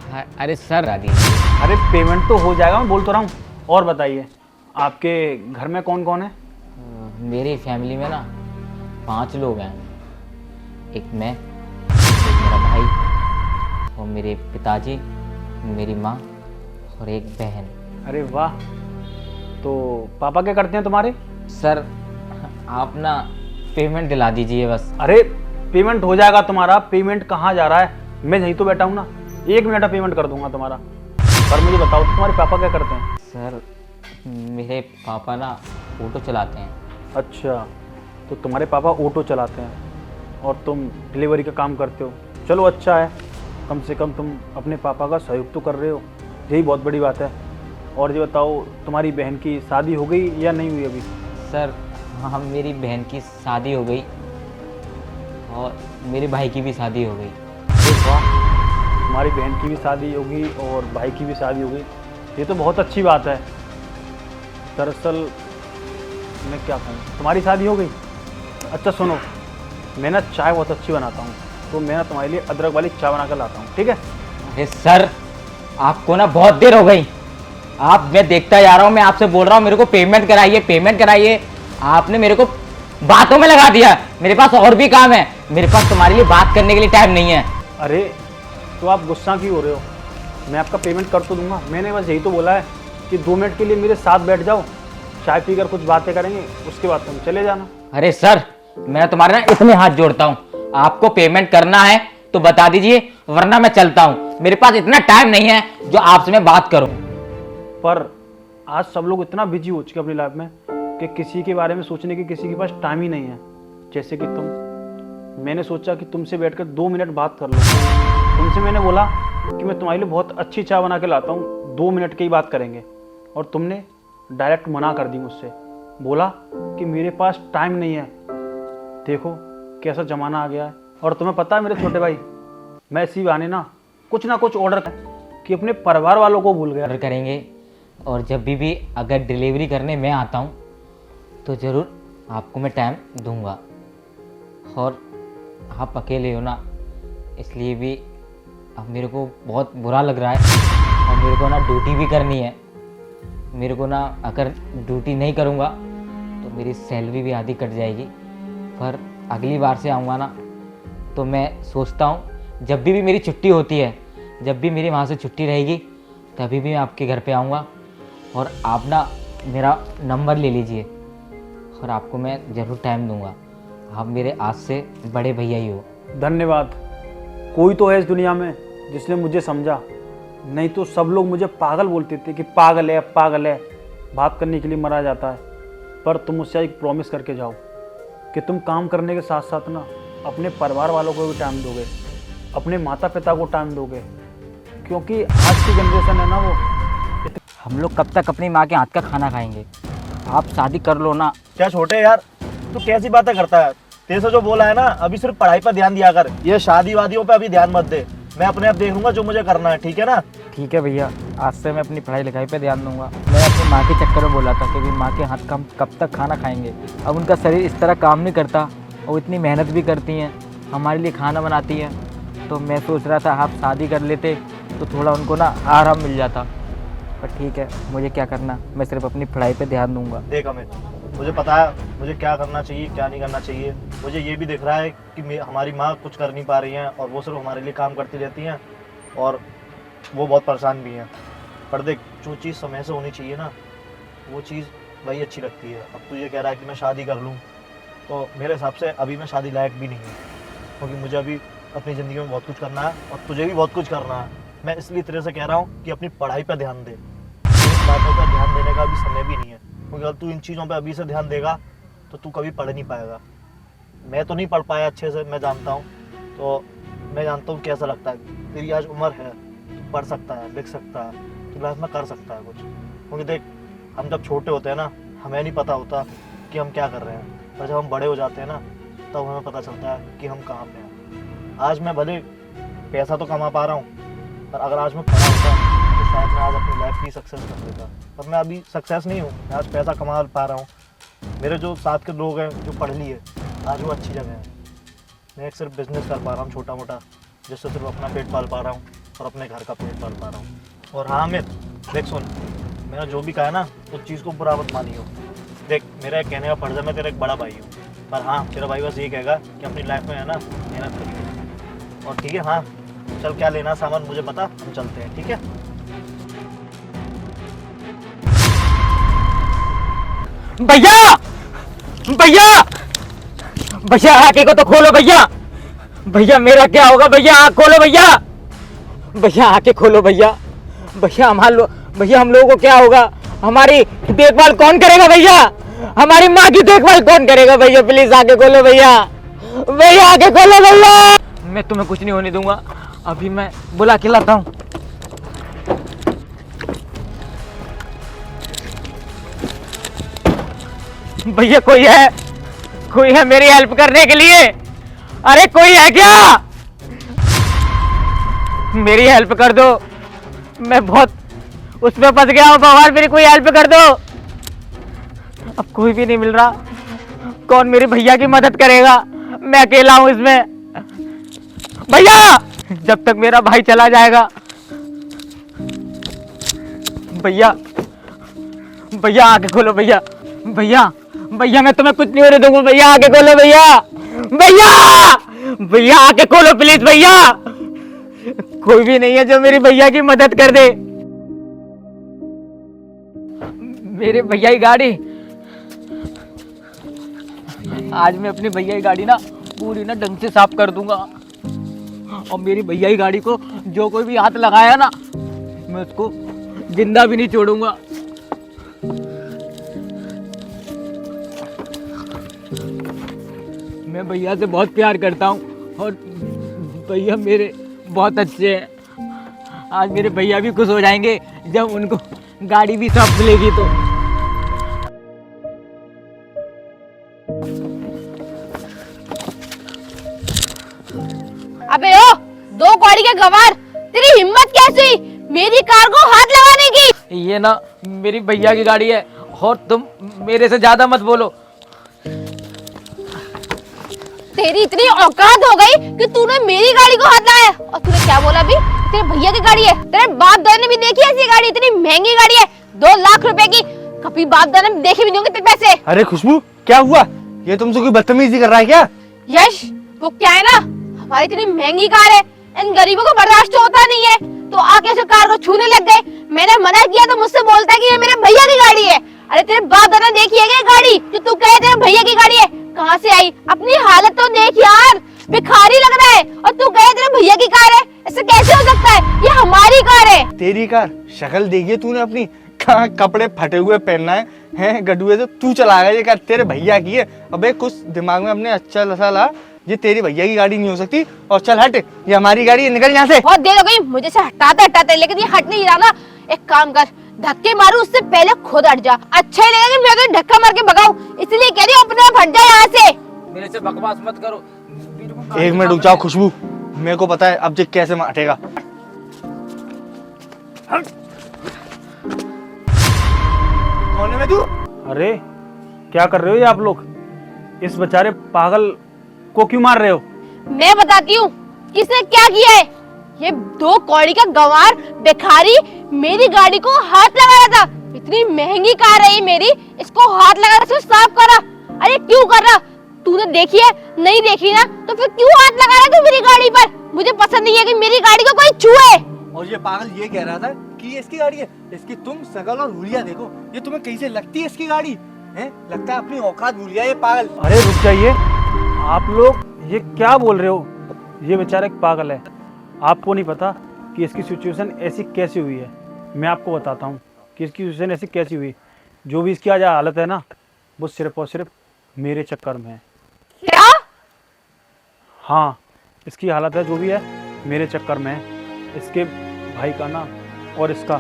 अरे सर दादी, अरे पेमेंट तो हो जाएगा, मैं बोल तो रहा हूँ। और बताइए, आपके घर में कौन कौन है? मेरी फैमिली में ना 5 लोग हैं। एक मैं, एक मेरा भाई और मेरे पिताजी, मेरी माँ और एक बहन। अरे वाह, तो पापा क्या करते हैं तुम्हारे? सर आप ना पेमेंट दिला दीजिए बस। अरे पेमेंट हो जाएगा तुम्हारा। पेमेंट कहाँ जा रहा है, मैं यहीं तो बैठा हूँ ना, 1 मिनट में पेमेंट कर दूंगा तुम्हारा। पर मुझे बताओ तुम्हारे पापा क्या करते हैं? सर मेरे पापा ना ऑटो चलाते हैं। अच्छा, तो तुम्हारे पापा ऑटो चलाते हैं और तुम डिलीवरी का काम करते हो। चलो अच्छा है, कम से कम तुम अपने पापा का सहयोग तो कर रहे हो, यही बहुत बड़ी बात है। और ये बताओ, तुम्हारी बहन की शादी हो गई या नहीं हुई अभी? सर हाँ, मेरी बहन की शादी हो गई और मेरे भाई की भी शादी हो गई। अरे वाह, तुम्हारी बहन की भी शादी होगी और भाई की भी शादी हो गई, ये तो बहुत अच्छी बात है। दरअसल मैं क्या कहूँ, तुम्हारी शादी हो गई। अच्छा सुनो, मैं ना चाय बहुत अच्छी बनाता हूँ, तो मैं ना तुम्हारे लिए अदरक वाली चाय बना कर लाता हूँ, ठीक है? अरे सर आपको ना बहुत देर हो गई। मैं देखता जा रहा हूँ, मैं आपसे बोल रहा हूँ मेरे को पेमेंट कराइए, पेमेंट कराइए। आपने मेरे को बातों में लगा दिया। मेरे पास और भी काम है, मेरे पास तुम्हारे लिए बात करने के लिए टाइम नहीं है। अरे तो आप गुस्सा क्यों हो रहे हो? मैं आपका पेमेंट कर तो दूंगा, मैंने बस यही तो बोला है कि 2 मिनट के लिए मेरे साथ बैठ जाओ, चाय पीकर कुछ बातें करेंगे, उसके बाद तुम चले जाना। अरे सर मैं तुम्हारे ना इसमें हाथ जोड़ता हूँ, आपको पेमेंट करना है तो बता दीजिए, वरना मैं चलता हूँ। मेरे पास इतना टाइम नहीं है जो आपसे मैं बात करूँ। पर आज सब लोग इतना बिजी हो चुके अपनी लाइफ में कि किसी के बारे में सोचने की किसी के पास टाइम ही नहीं है। जैसे कि तुम, मैंने सोचा कि तुमसे बैठकर 2 मिनट बात कर लो। तुमसे मैंने बोला कि मैं तुम्हारे लिए बहुत अच्छी चाय बना के लाता हूँ, 2 मिनट की ही बात करेंगे, और तुमने डायरेक्ट मना कर दी मुझसे, बोला कि मेरे पास टाइम नहीं है। देखो कैसा ज़माना आ गया है। और तुम्हें पता है मेरे छोटे भाई, मैं इसी बहाने ना कुछ ऑर्डर कि अपने परिवार वालों को भूल गया। ऑर्डर करेंगे, और जब भी अगर डिलीवरी करने मैं आता हूँ तो ज़रूर आपको मैं टाइम दूंगा। और आप अकेले हो ना, इसलिए भी अब मेरे को बहुत बुरा लग रहा है, और मेरे को ना ड्यूटी भी करनी है। मेरे को ना अगर ड्यूटी नहीं करूँगा तो मेरी सैलरी भी आधी कट जाएगी। पर अगली बार से आऊँगा ना, तो मैं सोचता हूँ जब भी मेरी छुट्टी होती है, जब भी मेरी वहाँ से छुट्टी रहेगी, तभी भी मैं आपके घर पे आऊँगा। और आप ना मेरा नंबर ले लीजिए, और आपको मैं ज़रूर टाइम दूँगा। आप मेरे आज से बड़े भैया ही हो। धन्यवाद। कोई तो है इस दुनिया में जिसने मुझे समझा, नहीं तो सब लोग मुझे पागल बोलते थे कि पागल है, पागल है, बात करने के लिए मरा जाता है। पर तुम मुझसे एक प्रॉमिस करके जाओ कि तुम काम करने के साथ साथ ना अपने परिवार वालों को भी टाइम दोगे, अपने माता पिता को टाइम दोगे, क्योंकि आज की जनरेशन है ना वो। हम लोग कब तक अपनी माँ के हाथ का खाना खाएंगे? आप शादी कर लो ना। क्या छोटे यार, तू कैसी बातें करता है? तेरे से जो बोला है ना, अभी सिर्फ पढ़ाई पर ध्यान दिया कर, ये शादी वादियों पे अभी ध्यान मत दे। मैं अपने आप देख लूंगा जो मुझे करना है, ठीक है ना? ठीक है भैया, आज से मैं अपनी पढ़ाई लिखाई पे ध्यान दूंगा। मैं अपनी माँ के चक्कर में बोला था कि माँ के हाथ का हम कब तक खाना खाएंगे। अब उनका शरीर इस तरह काम नहीं करता, और इतनी मेहनत भी करती हैं, हमारे लिए खाना बनाती हैं। तो मैं सोच रहा था आप शादी कर लेते तो थोड़ा उनको ना आराम मिल जाता। पर ठीक है, मुझे क्या करना, मैं सिर्फ अपनी पढ़ाई पे ध्यान दूंगा। देख अमित, मुझे पता है मुझे क्या करना चाहिए, क्या नहीं करना चाहिए। मुझे ये भी दिख रहा है कि हमारी माँ कुछ कर नहीं पा रही हैं, और वो सिर्फ हमारे लिए काम करती रहती हैं, और वो बहुत परेशान भी हैं। पर देख, जो चीज़ समय से होनी चाहिए ना, वो चीज़ वही अच्छी लगती है। अब तू ये कह रहा है कि मैं शादी कर लूँ, तो मेरे हिसाब से अभी मैं शादी लायक भी नहीं हूँ, क्योंकि मुझे अभी अपनी ज़िंदगी में बहुत कुछ करना है, और तुझे भी बहुत कुछ करना है। मैं इसलिए तेरे से कह रहा हूँ कि अपनी पढ़ाई पर ध्यान दे। इन बातों पर ध्यान देने का अभी समय भी नहीं है, क्योंकि अगर तू इन चीज़ों पे अभी से ध्यान देगा तो तू कभी पढ़ नहीं पाएगा। मैं तो नहीं पढ़ पाया अच्छे से, मैं जानता हूँ, तो मैं जानता हूँ कैसा लगता है। तेरी आज उम्र है, तू पढ़ सकता है, लिख सकता है, तू लाइफ में कर सकता है कुछ। क्योंकि देख, हम जब छोटे होते हैं ना, हमें नहीं पता होता कि हम क्या कर रहे हैं, पर जब हम बड़े हो जाते हैं ना, तब हमें पता चलता है कि हम कहाँ पे हैं। आज मैं भले पैसा तो कमा पा रहा हूँ, पर अगर आज मैं पढ़ा होता तो शायद मैं आज अपनी लाइफ की सक्सेस कर देता। पर मैं अभी सक्सेस नहीं हूँ, मैं आज पैसा कमा पा रहा हूँ। मेरे जो साथ के लोग हैं जो पढ़ लिए, आज वो अच्छी जगह है। मैं एक सिर्फ बिजनेस कर पा रहा हूँ छोटा मोटा, जिससे सिर्फ अपना पेट पाल पा रहा हूँ। और अपने घर का पेट भर पा रहा हूँ। और हाँ अमित, देख सुन, मैंने जो भी कहा है ना, उस चीज़ को बुरा मत मानियो। देख, मेरा एक कहने का फर्ज है, मैं तेरा एक बड़ा भाई हूँ, पर हाँ तेरा भाई बस ये कहेगा कि अपनी लाइफ में है ना मेहनत करिए। और ठीक है, हाँ चल, क्या लेना सामान मुझे बता, हम चलते हैं, ठीक है? भैया भैया भैया, आगे को तो खोलो भैया। भैया मेरा क्या होगा भैया, आँख खोलो भैया। भैया आके खोलो भैया। भैया भैया हम लोगों को क्या होगा? हमारी देखभाल कौन करेगा भैया? हमारी माँ की देखभाल कौन करेगा भैया? प्लीज आके खोलो भैया। भैया आके खोलो भैया। मैं तुम्हें कुछ नहीं होने दूंगा, अभी मैं बुला के लाता हूँ। भैया कोई है मेरी हेल्प करने के लिए? अरे कोई है क्या? मेरी हेल्प कर दो, मैं बहुत उसमें फंस गया हूँ भगवान, मेरी कोई हेल्प कर दो। अब कोई भी नहीं मिल रहा, कौन मेरे भैया की मदद करेगा? मैं अकेला हूँ इसमें। भैया जब तक मेरा भाई चला जाएगा, भैया भैया आके खोलो भैया। भैया भैया मैं तुम्हें कुछ नहीं होने दूंगा, भैया आके खोलो भैया। भैया भैया आके खोलो प्लीज भैया। कोई भी नहीं है जो मेरी भैया की मदद कर दे। मेरे भैया की गाड़ी, आज मैं अपनी भैया की गाड़ी ना पूरी ना ढंग से साफ कर दूंगा, और मेरी भैया की गाड़ी को जो कोई भी हाथ लगाया ना, मैं उसको जिंदा भी नहीं छोड़ूंगा। मैं भैया से बहुत प्यार करता हूँ, और भैया मेरे बहुत अच्छे हैं। आज मेरे भैया भी खुश हो जाएंगे जब उनको गाड़ी भी साफ मिलेगी तो। अबे ओ, दो कौड़ी के गवार, तेरी हिम्मत कैसे हुई मेरी कार को हाथ लगाने की? ये ना मेरी भैया की गाड़ी है, और तुम मेरे से ज्यादा मत बोलो। तेरी इतनी औकात हो गई कि तूने मेरी गाड़ी को हाथ लगाया, और तूने क्या बोला अभी? तेरे भैया की गाड़ी है, तेरे बाप दादा ने भी देखी है ऐसी गाड़ी? इतनी महंगी गाड़ी है, 2 लाख रुपए की, कभी बाप दादा ने देखे भी नहीं होंगे तेरे पैसे। अरे खुशबू, क्या हुआ? ये तुमसे कोई बदतमीजी कर रहा है क्या? यश, वो क्या है ना, हमारी इतनी महंगी कार है, इन गरीबों को बर्दाश्त होता नहीं है, तो आके उस कार को छूने लग गए। मैंने मना किया तो मुझसे बोलता है कि ये मेरे भैया की गाड़ी है। अरे तेरे बाप दादा देखी है क्या गाड़ी जो तू कहे तेरे भैया की गाड़ी है? कहाँ से आई? अपनी हालत तो देख यार, भिखारी लग रहा है, और तू कहे तेरे भैया की कार है? ऐसे कैसे हो सकता है? ये हमारी कार है। तेरी कार? शक्ल देखिए तूने अपनी, कहाँ कपड़े फटे हुए पहनना है गडुए से तू चलाएगा ये कार? तेरे भैया की है। अबे कुछ दिमाग में अपने अच्छा लसा ला, ये तेरी भैया की गाड़ी नहीं हो सकती। और चल हट, ये हमारी गाड़ी है, निकल यहाँ से। बहुत देर हो गई मुझे से हटाते, लेकिन ये हट नहीं रहा ना। एक काम कर, धक्के मारू उससे पहले खुद हट जा। अच्छा ही लगेगा कि मैं तो धक्का मार के भगाऊं, इसलिए कह रही हूँ अपने आप हट जा यहाँ से। मेरे से बकवास मत करो। 1 मिनट रुक जाओ खुशबू, मेरे को पता है अब जे कैसे हटेगा। कौन है मैं तू? अरे क्या कर रहे हो ये आप लोग? इस बेचारे पागल को क्यों मार रहे हो? मैं बताती हूँ किसने क्या किया है। ये 2 कौड़ी का गंवार भिखारी मेरी गाड़ी को हाथ लगा रहा था। इतनी महंगी कार है ये मेरी, इसको हाथ लगा रहा, साफ करा। अरे क्यों कर रहा? तूने देखी है? नहीं देखी ना, तो फिर क्यों हाथ लगा रहा तू मेरी गाड़ी पर? मुझे पसंद नहीं है कि मेरी गाड़ी को कोई छुए। और ये पागल ये कह रहा था कि ये इसकी गाड़ी है। इसकी तुम शकल और हुलिया देखो, ये तुम्हें कैसे लगती है इसकी गाड़ी है? लगता है अपनी औकात भूल गया ये पागल। अरे रुक जाइए, आप लोग ये क्या बोल रहे हो? ये बेचारा एक पागल है, आपको नहीं पता कि इसकी सिचुएशन ऐसी कैसी हुई है। मैं आपको बताता हूँ कि इसकी सिचुएशन ऐसी कैसी हुई। जो भी इसकी आज हालत है ना, वो सिर्फ और सिर्फ मेरे चक्कर में है। क्या? हाँ, इसकी हालत है जो भी है मेरे चक्कर में है। इसके भाई का ना और इसका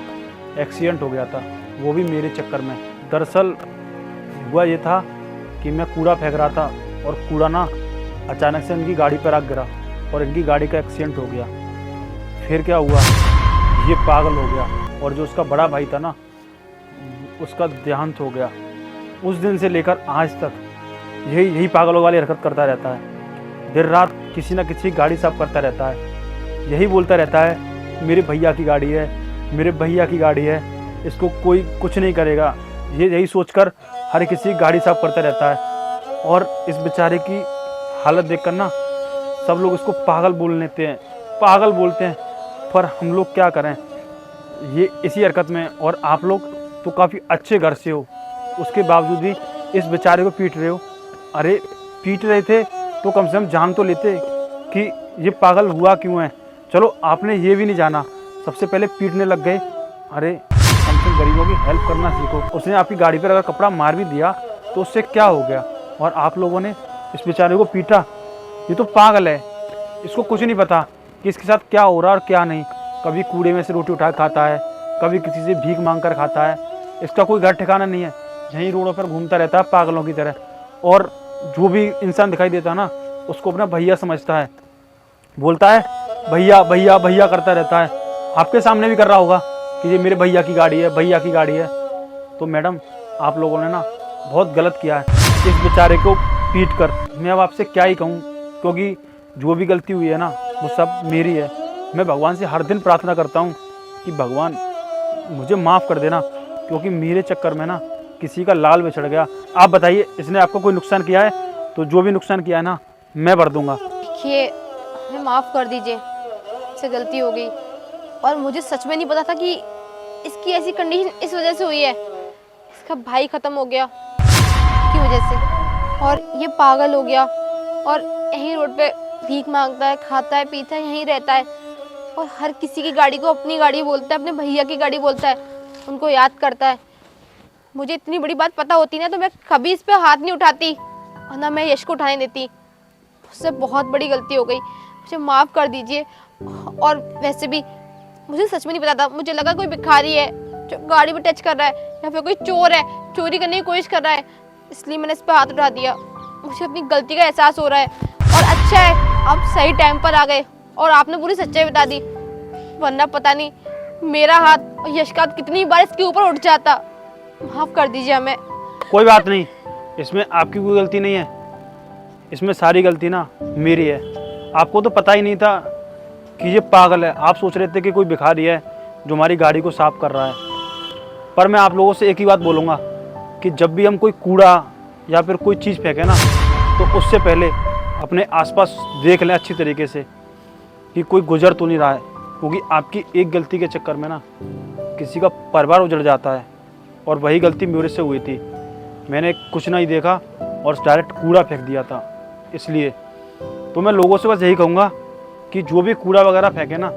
एक्सीडेंट हो गया था, वो भी मेरे चक्कर में। दरअसल हुआ ये था कि मैं कूड़ा फेंक रहा था, और कूड़ा ना अचानक से इनकी गाड़ी पर आग गिरा, और इनकी गाड़ी का एक्सीडेंट हो गया। फिर क्या हुआ, ये पागल हो गया, और जो उसका बड़ा भाई था ना, उसका देहांत हो गया। उस दिन से लेकर आज तक यही पागलों वाली हरकत करता रहता है। देर रात किसी न किसी गाड़ी साफ करता रहता है। यही बोलता रहता है मेरे भैया की गाड़ी है, मेरे भैया की गाड़ी है, इसको कोई कुछ नहीं करेगा, ये यही सोचकर हर किसी की गाड़ी साफ करता रहता है। और इस बेचारे की हालत देखकर ना सब लोग इसको पागल बोल लेते हैं, पागल बोलते हैं, पर हम लोग क्या करें, ये इसी हरकत में। और आप लोग तो काफ़ी अच्छे घर से हो, उसके बावजूद भी इस बेचारे को पीट रहे हो। अरे पीट रहे थे तो कम से कम जान तो लेते कि ये पागल हुआ क्यों है। चलो आपने ये भी नहीं जाना, सबसे पहले पीटने लग गए। अरे कम से कम गरीबों की हेल्प करना सीखो। उसने आपकी गाड़ी पर अगर कपड़ा मार भी दिया तो उससे क्या हो गया, और आप लोगों ने इस बेचारे को पीटा। ये तो पागल है, इसको कुछ नहीं पता कि इसके साथ क्या हो रहा है और क्या नहीं। कभी कूड़े में से रोटी उठा खाता है, कभी किसी से भीख मांग कर खाता है, इसका कोई घर ठिकाना नहीं है, यहीं रोडों पर घूमता रहता है पागलों की तरह। और जो भी इंसान दिखाई देता है ना उसको अपना भैया समझता है, बोलता है भैया भैया भैया करता रहता है। आपके सामने भी कर रहा होगा कि ये मेरे भैया की गाड़ी है, भैया की गाड़ी है। तो मैडम आप लोगों ने ना बहुत गलत किया है इस बेचारे को पीट कर। मैं अब आपसे क्या ही कहूँ, क्योंकि जो भी गलती हुई है ना वो सब मेरी है। मैं भगवान से हर दिन प्रार्थना करता हूँ कि भगवान मुझे माफ़ कर देना, क्योंकि मेरे चक्कर में ना किसी का लाल बिछड़ गया। आप बताइए, इसने आपको कोई नुकसान किया है? तो जो भी नुकसान किया है ना मैं भर दूंगा। देखिए हमें माफ़ कर दीजिए, इससे गलती हो गई, और मुझे सच में नहीं पता था कि इसकी ऐसी कंडीशन इस वजह से हुई है। इसका भाई ख़त्म हो गया की वजह से, और ये पागल हो गया, और यहीं रोड पे भीख मांगता है, खाता है, पीता है, यहीं रहता है, और हर किसी की गाड़ी को अपनी गाड़ी बोलता है, अपने भैया की गाड़ी बोलता है, उनको याद करता है। मुझे इतनी बड़ी बात पता होती ना तो मैं कभी इस पे हाथ नहीं उठाती, और ना मैं यश को उठाने देती। मुझसे बहुत बड़ी गलती हो गई, मुझे माफ़ कर दीजिए। और वैसे भी मुझे सच में नहीं पता था, मुझे लगा कोई भिखारी है जो गाड़ी पे टच कर रहा है, या फिर कोई चोर है चोरी करने की कोशिश कर रहा है, इसलिए मैंने इस पर हाथ उठा दिया। मुझे अपनी गलती का एहसास हो रहा है, और अच्छा है आप सही टाइम पर आ गए और आपने पूरी सच्चाई बता दी, वरना पता नहीं मेरा हाथ और यश का हाथ कितनी बार इसके ऊपर उठ जाता। माफ़ कर दीजिए हमें। कोई बात नहीं, इसमें आपकी कोई गलती नहीं है, इसमें सारी गलती ना मेरी है। आपको तो पता ही नहीं था कि ये पागल है, आप सोच रहे थे कि कोई भिखारी है जो हमारी गाड़ी को साफ कर रहा है। पर मैं आप लोगों से एक ही बात बोलूँगा कि जब भी हम कोई कूड़ा या फिर कोई चीज़ फेंकें ना तो उससे पहले अपने आसपास देख लें अच्छी तरीके से कि कोई गुजर तो नहीं रहा है, क्योंकि आपकी एक गलती के चक्कर में ना किसी का परिवार उजड़ जाता है। और वही गलती मेरे से हुई थी, मैंने कुछ नहीं देखा और डायरेक्ट कूड़ा फेंक दिया था। इसलिए तो मैं लोगों से बस यही कहूँगा कि जो भी कूड़ा वगैरह फेंकें ना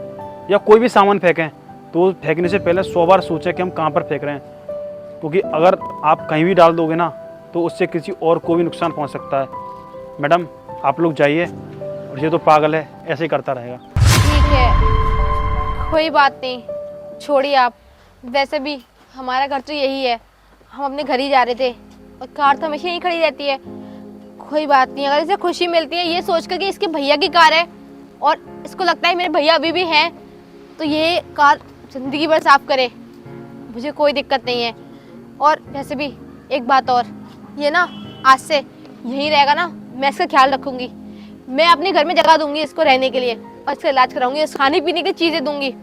या कोई भी सामान फेंकें तो फेंकने से पहले 100 बार सोचें कि हम कहाँ पर फेंक रहे हैं, क्योंकि अगर आप कहीं भी डाल दोगे ना तो उससे किसी और को भी नुकसान पहुँच सकता है। मैडम आप लोग जाइए, और ये तो पागल है, ऐसे ही करता रहेगा। ठीक है, कोई बात नहीं, छोड़िए आप। वैसे भी हमारा घर तो यही है, हम अपने घर ही जा रहे थे, और कार तो हमेशा यहीं खड़ी रहती है। कोई बात नहीं, अगर इसे खुशी मिलती है ये सोचकर कि इसके भैया की कार है और इसको लगता है मेरे भैया अभी भी हैं, तो ये कार ज़िंदगी भर साफ करे, मुझे कोई दिक्कत नहीं है। और वैसे भी एक बात और, ये ना आज से यहीं रहेगा ना, मैं इसका ख्याल रखूँगी। मैं अपने घर में जगह दूंगी इसको रहने के लिए, और इसका इलाज कराऊंगी, खाने पीने की चीज़ें दूंगी,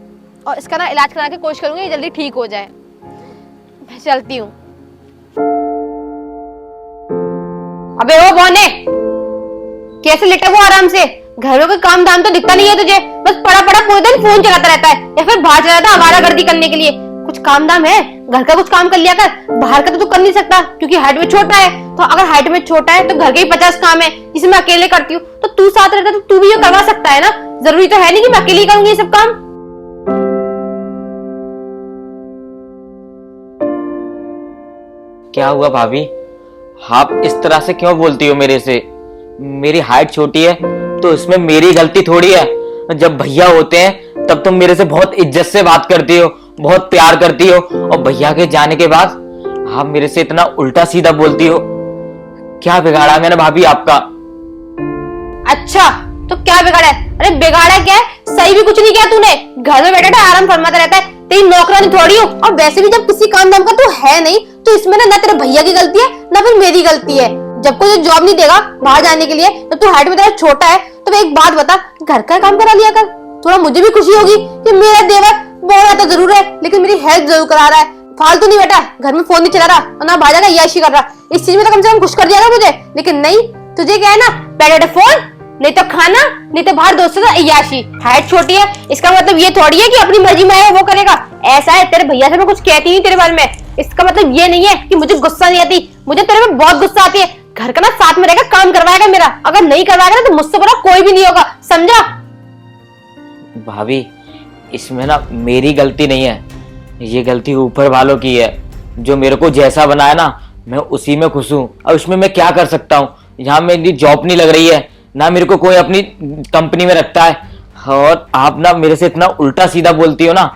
और इसका ना इलाज करा के कोशिश करूंगी ये जल्दी ठीक हो जाए। मैं चलती हूँ। अबे ओ बौने, कैसे लेटा वो आराम से? घर में कोई काम धाम तो दिखता नहीं है तुझे, बस पड़ा पड़ा पूरे दिन फोन चलाता रहता है, या फिर बाहर चला जाता है आवारागर्दी करने के लिए। कुछ काम धाम है? घर का कुछ काम कर लिया कर, बाहर का तो तू कर नहीं सकता क्योंकि हाइट में छोटा है। तो अगर हाइट में छोटा है तो घर के ही 50 काम है जिसे मैं अकेले करती हूँ, तो तू साथ रहता तो तू भी ये करवा सकता है ना। जरूरी तो है नहीं कि मैं अकेले ही करूंगी ये सब काम। क्या हुआ भाभी, आप इस तरह से क्यों बोलती हो मेरे से? मेरी हाइट छोटी है तो इसमें मेरी गलती थोड़ी है। जब भैया होते हैं तब तुम मेरे से बहुत इज्जत से बात करती हो, बहुत प्यार करती हो, और भैया के जाने के बाद आप मेरे से इतना उल्टा सीधा बोलती हो। क्या बिगाड़ा मैंने भाभी आपका? अच्छा तो क्या बिगाड़ा है? अरे बिगाड़ा क्या है, सही भी कुछ नहीं किया तूने। घर में बैठा आराम फरमाता रहता है, तेरी नौकरानी थोड़ी हो। और वैसे भी जब किसी काम धाम का तू है नहीं तो इसमें ना तेरे भैया की गलती है ना फिर मेरी गलती है। जब कोई जॉब नहीं देगा बाहर जाने के लिए, तो तू हाइट में तेरा छोटा है, तो एक बात बता, घर का काम करा लिया कर। थोड़ा मुझे भी खुशी होगी कि मेरा देवर बोल रहा तो जरूर है लेकिन मेरी हेल्प जरूर करा रहा है। फालतू नहीं बेटा, घर में फोन नहीं चला रहा और ना बाजा का याशी कर रहा। इस चीज में तो कम से कम खुश कर दिया ना मुझे, लेकिन नहीं, तुझे क्या है ना, पहले फोन, नहीं तो खाना, नहीं तो बाहर दोस्तों से अय्याशी। हाइट छोटी है इसका मतलब ये थोड़ी है कि अपनी मर्जी में है वो करेगा। ऐसा है, तेरे भैया से मैं कुछ कहती नहीं तेरे बारे में, इसका मतलब ये नहीं है कि मुझे गुस्सा नहीं आती, मुझे तेरे में बहुत गुस्सा आती है। घर का ना साथ में रहेगा, काम करवाएगा मेरा, अगर नहीं करवाएगा ना तो मुझसे बड़ा कोई भी नहीं होगा, समझा? भाभी इसमें ना मेरी गलती नहीं है, ये गलती ऊपर वालों की है। जो मेरे को जैसा बनाया ना मैं उसी में खुश हूँ। अब इसमें मैं क्या कर सकता हूँ? यहाँ मेरी जॉब नहीं लग रही है, ना मेरे को कोई अपनी कंपनी में रखता है, और आप ना मेरे से इतना उल्टा सीधा बोलती हो ना,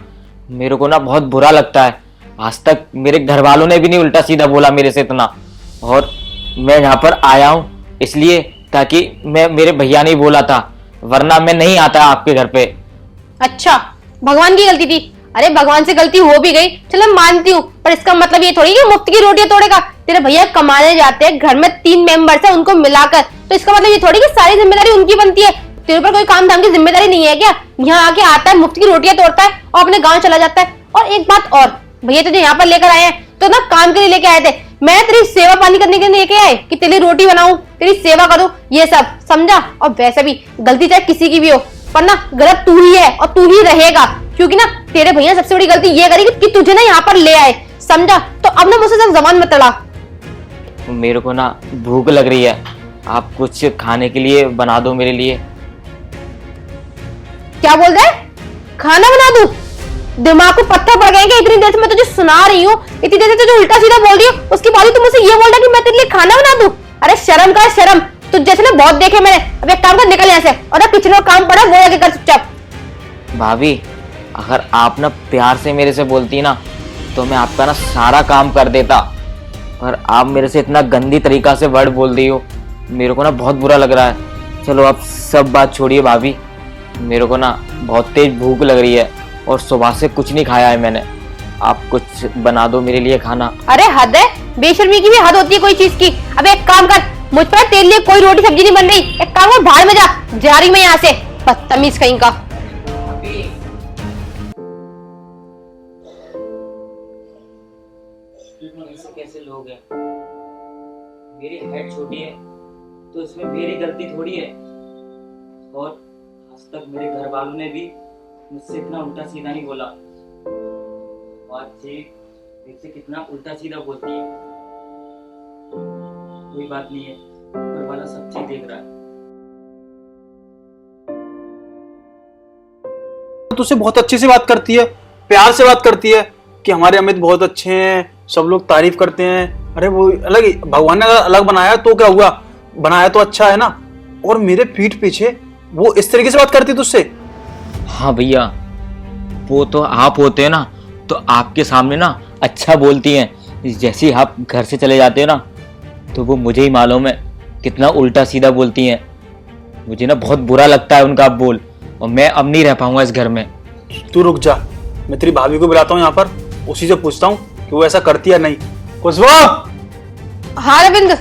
मेरे को ना बहुत बुरा लगता है। आज तक मेरे घर वालों ने भी नहीं उल्टा सीधा बोला मेरे से इतना, और मैं यहाँ पर आया हूँ इसलिए ताकि मेरे भैया ने बोला था, वरना मैं नहीं आता आपके घर पे। अच्छा, भगवान की गलती थी? अरे भगवान से गलती हो भी गई, चलो मानती हूँ, पर इसका मतलब ये थोड़ी कि मुफ्त की रोटियां तोड़ेगा। तेरे भैया कमाने जाते हैं, घर में 3 मेंबर्स हैं उनको मिलाकर, तो इसका मतलब ये थोड़ी कि सारी जिम्मेदारी उनकी बनती है। तेरे ऊपर कोई काम धाम की जिम्मेदारी नहीं है क्या? यहाँ आके आता है, मुफ्त की रोटियां तोड़ता है और अपने गाँव चला जाता है। और एक बात और, भैया तुझे यहाँ पर लेकर आए हैं तो ना काम के लिए लेके आए थे, मैं तेरी सेवा पानी करने के लिए लेके आए कि तेरी रोटी बनाऊं, तेरी सेवा करूं, ये सब, समझा? और वैसे भी गलती चाहे किसी की भी हो, पर ना गलत तू ही है और तू ही रहेगा, क्योंकि ना तेरे भैया सबसे बड़ी गलती ये करी कि तुझे ना यहाँ पर ले आए, समझा? तो अब ना मुझसे सब जबान मत लड़ा। मेरे को ना भूख लग रही है, आप कुछ खाने के लिए बना दो मेरे लिए। क्या बोल रहा है? खाना बना दूं? दिमाग को पत्थर पड़ गए? इतनी देर से मैं तुझे सुना रही हूँ, इतनी देर से तुझे उल्टा सीधा बोल रही हूँ, उसके बाद तुम मुझसे ये बोल रहा है कि मैं तेरे लिए खाना बना दूं? अरे शर्म कर शर्म, तुझ जैसे ना बहुत देखे मैंने। अब एक काम कर, निकल यहाँ से, और ना किचन में काम पड़ा वो आगे कर चुपचाप। भाभी अगर आप ना प्यार से मेरे से बोलती ना तो मैं आपका ना सारा काम कर देता, पर आप मेरे से इतना गंदी तरीका से वर्ड बोल दी हो, मेरे को ना बहुत बुरा लग रहा है। चलो आप सब बात छोड़िए भाभी, मेरे को ना बहुत तेज भूख लग रही है और सुबह से कुछ नहीं खाया है मैंने, आप कुछ बना दो मेरे लिए खाना। अरे हद है, बेशर्मी की भी हद होती है कोई चीज की। अब एक काम कर, मुझ पर तेरे लिए कोई रोटी सब्जी नहीं बन रही, एक काम कर बाहर में जा रही मैं यहाँ से, बदतमीज कहीं का। कैसे लोग हैं, मेरी हाइट छोटी है तो इसमें मेरी गलती थोड़ी है, और आज तक मेरे घर वालों ने भी मुझसे इतना उल्टा सीधा नहीं बोला, और जी मेरे से कितना उल्टा सीधा बोलती है। कोई बात नहीं है, घर वाला सब चीज देख रहा है। तुझसे बहुत अच्छे से बात करती है, प्यार से बात करती है कि हमारे अमित बहुत अच्छे हैं, सब लोग तारीफ करते हैं। अरे वो अलग, भगवान ने अलग बनाया तो क्या हुआ, बनाया तो अच्छा है ना। और मेरे पीठ पीछे वो इस तरीके से बात करती है तुझसे? हाँ भैया, वो तो आप होते हैं ना तो आपके सामने ना अच्छा बोलती हैं, जैसे ही आप घर से चले जाते हैं ना तो वो मुझे ही मालूम है कितना उल्टा सीधा बोलती हैं। मुझे ना बहुत बुरा लगता है उनका बोल, और मैं अब नहीं रह पाऊंगा इस घर में। तू रुक जा, मैं तेरी भाभी को बुलाता हूँ यहाँ पर, उसी से पूछता हूँ कि वो ऐसा करती है नहीं। खुशबू! हाँ रविंद्र।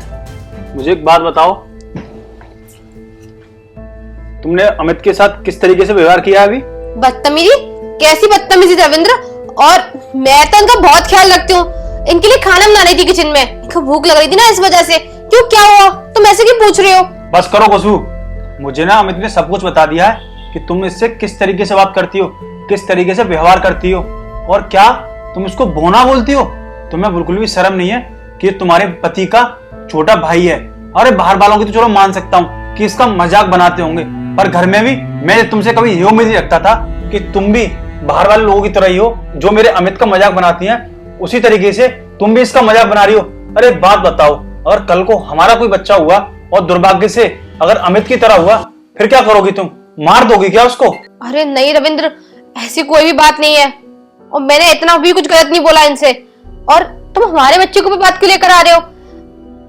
मुझे एक बात बताओ, तुमने अमित के साथ किस तरीके से व्यवहार किया अभी? बदतमीजी? कैसी बदतमीजी रविंद्र? और मैं तो इनका बहुत ख्याल रखती हूँ, इनके लिए खाना बना रही थी किचन में, इनको भूख लग रही थी ना इस वजह से। क्यों, क्या हुआ? तुम ऐसे क्यों पूछ रहे हो? बस करो खुशबू, मुझे ना अमित ने सब कुछ बता दिया है कि तुम इससे किस तरीके से बात करती हो, किस तरीके से व्यवहार करती हो, और क्या तुम इसको बोना बोलती हो। तुम्हें बिल्कुल भी शर्म नहीं है कि तुम्हारे पति का छोटा भाई है। अरे बाहर वालों की तो चलो मान सकता हूँ कि इसका मजाक बनाते होंगे, पर घर में भी मैं तुमसे कभी ये उम्मीद नहीं रखता था कि तुम भी बाहर वाले लोगों की तरह ही हो, जो मेरे अमित का मजाक बनाती हैं, उसी तरीके से तुम भी इसका मजाक बना रही हो। अरे बात बताओ, अगर कल को हमारा कोई बच्चा हुआ और दुर्भाग्य से अगर अमित की तरह हुआ, फिर क्या करोगी तुम? मार दोगी क्या उसको? अरे नहीं रविंद्र, ऐसी कोई भी बात नहीं है, और मैंने इतना भी कुछ गलत नहीं बोला इनसे। और तुम हमारे बच्चे को भी बात क्यों लेकर आ रहे हो?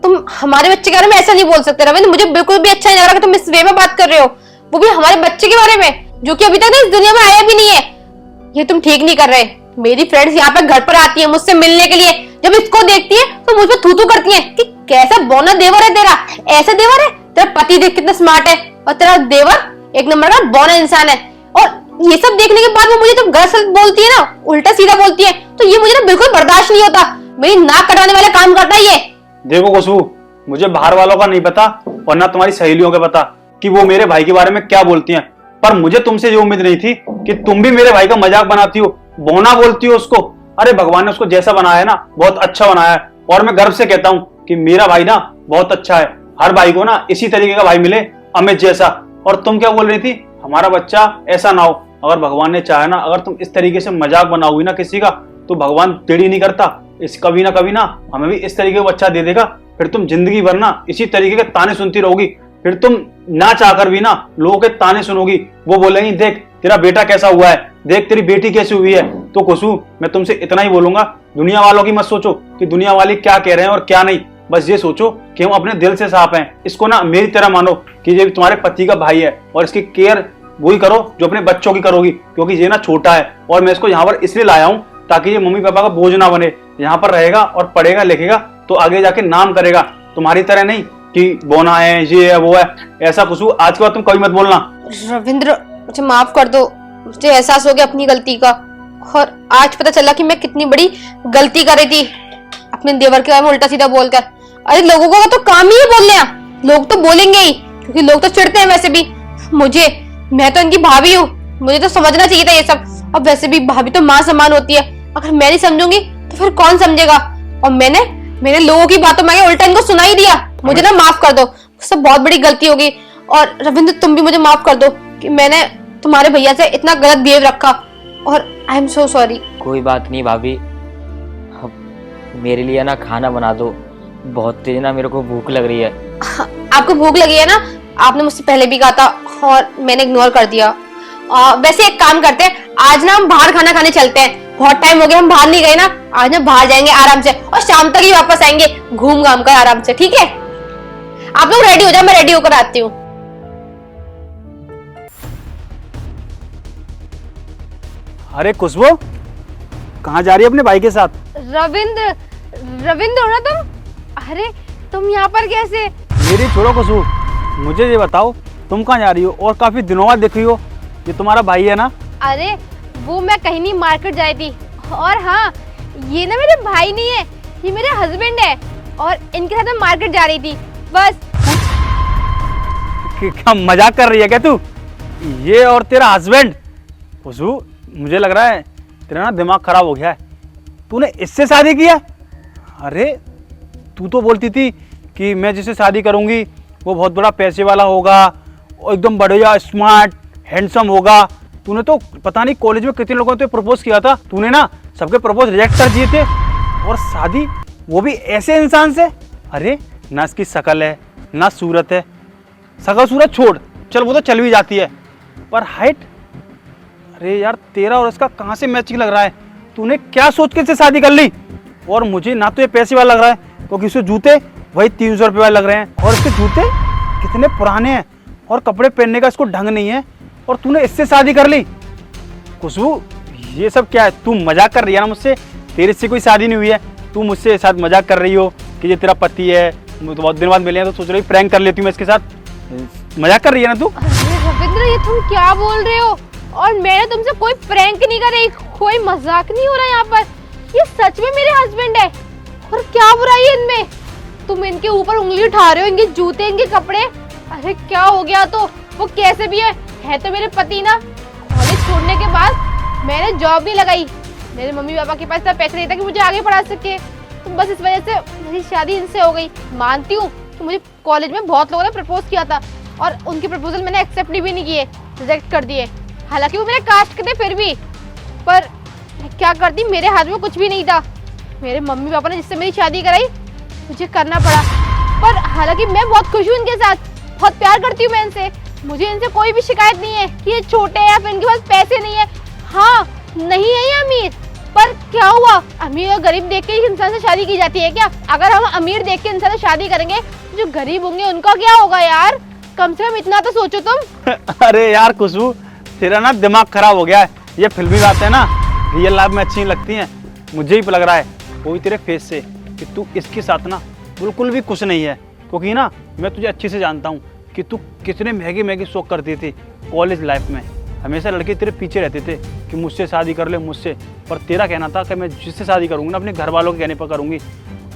तुम हमारे बच्चे के बारे में ऐसा नहीं बोल सकते रविंद्र, मुझे बिल्कुल भी अच्छा नहीं लग रहा कि तुम इस वे में बात कर रहे हो, वो भी हमारे बच्चे के बारे में, जो कि अभी तक ना इस दुनिया में आया भी नहीं है। ये तुम ठीक नहीं कर रहे। मेरी फ्रेंड्स यहाँ पे घर पर आती है मुझसे मिलने के लिए, जब इसको देखती है तो मुझ पर थू थू करती है कि कैसा बौना देवर है तेरा, ऐसा देवर है तेरा, पति देख कितना स्मार्ट है, और तेरा देवर एक नंबर का बौना इंसान है। और ये सब देखने के बाद वो मुझे जब गलत बोलती है ना, उल्टा सीधा बोलती है, तो ये मुझे ना बिल्कुल बर्दाश्त नहीं होता। मेरी नाक कटाने वाला काम करता है ये। देखो खुशबू, मुझे बाहर वालों का नहीं पता और ना तुम्हारी सहेलियों का पता कि वो मेरे भाई के बारे में क्या बोलती हैं, पर मुझे तुमसे ये उम्मीद नहीं थी कि तुम भी मेरे भाई का मजाक बनाती हो, बोना बोलती हो उसको। अरे भगवान ने उसको जैसा बनाया है ना, बहुत अच्छा बनाया है, और मैं गर्व से कहता हूँ कि मेरा भाई ना बहुत अच्छा है। हर भाई को ना इसी तरीके का भाई मिले, अमित जैसा। और तुम क्या बोल रही थी, हमारा बच्चा ऐसा ना हो। अगर भगवान ने चाहा ना, अगर तुम इस तरीके से मजाक बनाओगी ना किसी का, तो भगवान टेढ़ी नहीं करता, इस कभी ना हमें भी इस तरीके का बच्चा दे देगा। फिर तुम जिंदगी भर ना इसी तरीके के ताने सुनती रहोगी, फिर तुम ना चाहकर भी ना लोगों के ताने सुनोगी। वो बोलेंगे देख तेरा बेटा कैसा हुआ है, देख तेरी बेटी कैसी हुई है। तो खुशबू, मैं तुमसे इतना ही बोलूंगा, दुनिया वालों की मत सोचो कि दुनिया वाले क्या कह रहे हैं और क्या नहीं, बस ये सोचो कि हम अपने दिल से साफ हैं। इसको ना मेरी तरह मानो कि ये तुम्हारे पति का भाई है, और इसकी केयर वही करो जो अपने बच्चों की करोगी, क्योंकि ये ना छोटा है। और मैं इसको यहाँ पर इसलिए लाया हूँ ताकि ये मम्मी पापा का बोझ ना बने। यहाँ पर रहेगा और पढ़ेगा लिखेगा तो आगे जाके नाम करेगा, तुम्हारी तरह नहीं कि बोना है, ये है, वो है, ऐसा कुछ। आज के बाद तुम कभी मत बोलना। रविंद्र, मुझे माफ कर दो, मुझे एहसास हो गया अपनी गलती का, और आज पता चला कि मैं कितनी बड़ी गलती कर रही थी अपने देवर के बारे में उल्टा सीधा बोलकर। अरे लोगों का तो काम ही है बोलने, लोग तो बोलेंगे ही, क्योंकि लोग तो चिढ़ते हैं वैसे भी। मैं तो इनकी भाभी हूँ, मुझे तो समझना चाहिए था ये सब। और वैसे भी भाभी तो माँ समान होती है, अगर मैं नहीं समझूंगी तो फिर कौन समझेगा। और मैंने लोगों की बातों में उल्टा इनको सुना ही दिया। मुझे ना माफ कर दो, सब बहुत बड़ी गलती होगी। और रविंद्र, तुम भी मुझे माफ कर दो कि मैंने तुम्हारे भैया से इतना गलत बिहेव रखा, और आई एम सो सॉरी। कोई बात नहीं भाभी, अब मेरे लिए ना खाना बना दो, बहुत तेज ना मेरे को भूख लग रही है। आपको भूख लगी है ना, आपने मुझसे पहले भी कहा था और मैंने इग्नोर कर दिया। वैसे एक काम करते हैं, आज ना हम बाहर खाना खाने चलते हैं, बहुत टाइम हो गया हम बाहर नहीं गए ना। आज हम बाहर जाएंगे आराम से, और शाम तक ही वापस आएंगे घूम घाम कर आराम से, ठीक है? आप लोग रेडी हो जाओ, मैं रेडी होकर आती हूँ। अरे खुशबू, कहाँ जा रही है अपने भाई के साथ? रविंद्र हो ना तुम? अरे तुम यहाँ पर कैसे? मेरी छोड़ो खुशबू, मुझे ये बताओ तुम कहाँ जा रही हो, और काफी दिनों बाद देख रही हो। ये तुम्हारा भाई है ना? अरे वो मैं कहीं नहीं, मार्केट जाई थी। और हाँ, ये ना मेरे भाई नहीं है, ये मेरे हस्बैंड है, और इनके साथ मैं मार्केट जा रही थी बस। क्या मजाक कर रही है क्या तू? ये और तेरा हस्बैंड? खुशबू, मुझे लग रहा है तेरा ना दिमाग खराब हो गया है, तूने इससे शादी किया? अरे तू तो बोलती थी कि मैं जिससे शादी करूंगी वो बहुत बड़ा पैसे वाला होगा, और एकदम बढ़िया स्मार्ट हैंडसम होगा। तूने तो पता नहीं कॉलेज में कितने लोगों ने प्रपोज किया था, तूने ना सबके प्रपोज रिजेक्ट कर दिए थे, और शादी वो भी ऐसे इंसान से। अरे ना इसकी शकल है ना सूरत है, शकल सूरत छोड़, चल वो तो चल भी जाती है, पर हाइट, अरे यार तेरा और इसका कहाँ से मैचिंग लग रहा है? तूने क्या सोच के इससे शादी कर ली? और मुझे ना तो ये पैसे वाला लग रहा है, क्योंकि इसके जूते वही 300 रुपये वाले लग रहे हैं, और इसके जूते कितने पुराने हैं, और कपड़े पहनने का इसको ढंग नहीं है, और तूने इससे शादी कर ली। खुशबू, ये सब क्या है? तू मजाक कर रही है ना मुझसे? तेरे से कोई शादी नहीं हुई है, तू मुझसे साथ मजाक कर रही हो कि ये तेरा पति है, तो बहुत दिन बाद मिले हैं तो सोच रही प्रैंक कर लेती हूँ मैं इसके साथ। मजाक कर रही है ना तू? अरे रविंद्र, ये तुम क्या बोल रहे हो? और मैंने तुमसे कोई प्रैंक नहीं कर रही, कोई मजाक नहीं हो रहा यहाँ पर, ये सच में मेरे हस्बैंड है। और क्या बुराई है इनमें? तुम इनके ऊपर उंगली उठा रहे हो, इनके जूते, इनके कपड़े। अरे क्या हो गया? तो वो कैसे भी है तो मेरे पति ना। कॉलेज छोड़ने के बाद मैंने जॉब नहीं लगाई, मेरे मम्मी पापा के पास इतना पैसे नहीं था कि मुझे आगे पढ़ा सके, तो बस इस वजह से मेरी शादी इनसे हो गई। मानती हूँ कि मुझे कॉलेज में बहुत लोगों ने प्रपोज किया था, और उनके प्रपोजल मैंने एक्सेप्ट भी नहीं किए, रिजेक्ट कर दिए। हालांकि वो मेरे कास्ट के थे फिर भी, पर क्या करती, मेरे हाथ में कुछ भी नहीं था। मेरे मम्मी पापा ने जिससे मेरी शादी कराई, मुझे करना पड़ा। पर हालांकि मैं बहुत खुश हूँ इनके साथ, बहुत प्यार करती हूँ मैं इनसे, मुझे इनसे कोई भी शिकायत नहीं है कि ये छोटे हैं या फिर इनके पास पैसे नहीं है। हाँ, नहीं है ये अमीर, पर क्या हुआ, अमीर और गरीब देख के इंसान से शादी की जाती है क्या? अगर हम अमीर देख के इंसान से शादी करेंगे, जो गरीब होंगे उनका क्या होगा यार? कम से कम इतना तो सोचो तुम। अरे यार खुशबू, तेरा ना दिमाग खराब हो गया है। ये फिल्मी बातें ना रियल लाइफ में अच्छी लगती हैं, मुझे ही लग रहा है वो भी तेरे फेस से कि तू इसके साथ ना बिल्कुल भी खुश नहीं है। क्योंकि ना मैं तुझे अच्छे से जानता हूँ कि तू कितने महंगे महंगे शौक करती थी कॉलेज लाइफ में, हमेशा लड़के तेरे पीछे रहते थे कि मुझसे शादी कर ले मुझसे, पर तेरा कहना था कि मैं जिससे शादी करूँगी ना अपने घर वालों के कहने पर करूँगी।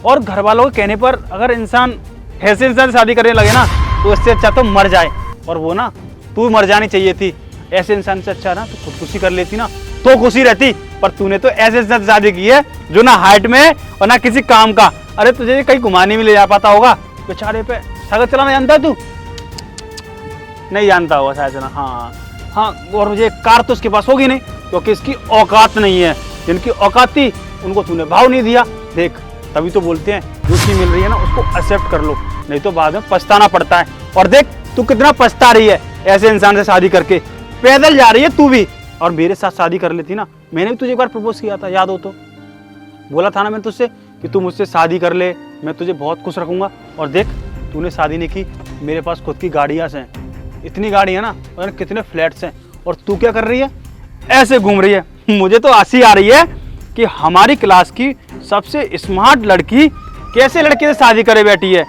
और घर वालों के कहने पर अगर इंसान ऐसे इंसान से शादी करने लगे ना तो इससे अच्छा तो मर जाए, और वो ना तू मर जानी चाहिए थी। ऐसे इंसान से अच्छा ना तो खुदकुशी कर लेती ना तो खुशी रहती, पर तूने तो ऐसे इंसान से शादी की है जो ना हाइट में और ना किसी काम का। अरे तुझे कहीं घुमाने में ले जा पाता होगा, बेचारे पे साइकिल चलाना जानता है तू? नहीं जानता होगा शायद ना। हाँ हाँ, और मुझे कार तो उसके पास होगी नहीं क्योंकि इसकी औकात नहीं है। जिनकी औकात थी उनको तूने भाव नहीं दिया। देख तभी तो बोलते हैं जो चीज मिल रही है ना उसको एक्सेप्ट कर लो, नहीं तो बाद में पछताना पड़ता है। और देख तू कितना पछता रही है ऐसे इंसान से शादी करके। पैदल जा रही है तू भी, और मेरे साथ शादी कर लेती ना। मैंने भी तुझे एक बार प्रपोज किया था, याद हो तो? बोला था ना मैंने तुझसे कि तू मुझसे शादी कर ले, मैं तुझे बहुत खुश रखूंगा। और देख तूने शादी नहीं की। मेरे पास खुद की गाड़ियाँ हैं, इतनी गाड़ी है ना, और कितने फ्लैट्स हैं, और तू क्या कर रही है? ऐसे घूम रही है। मुझे तो हंसी आ रही है कि हमारी क्लास की सबसे स्मार्ट लड़की कैसे लड़के से शादी करे बैठी है,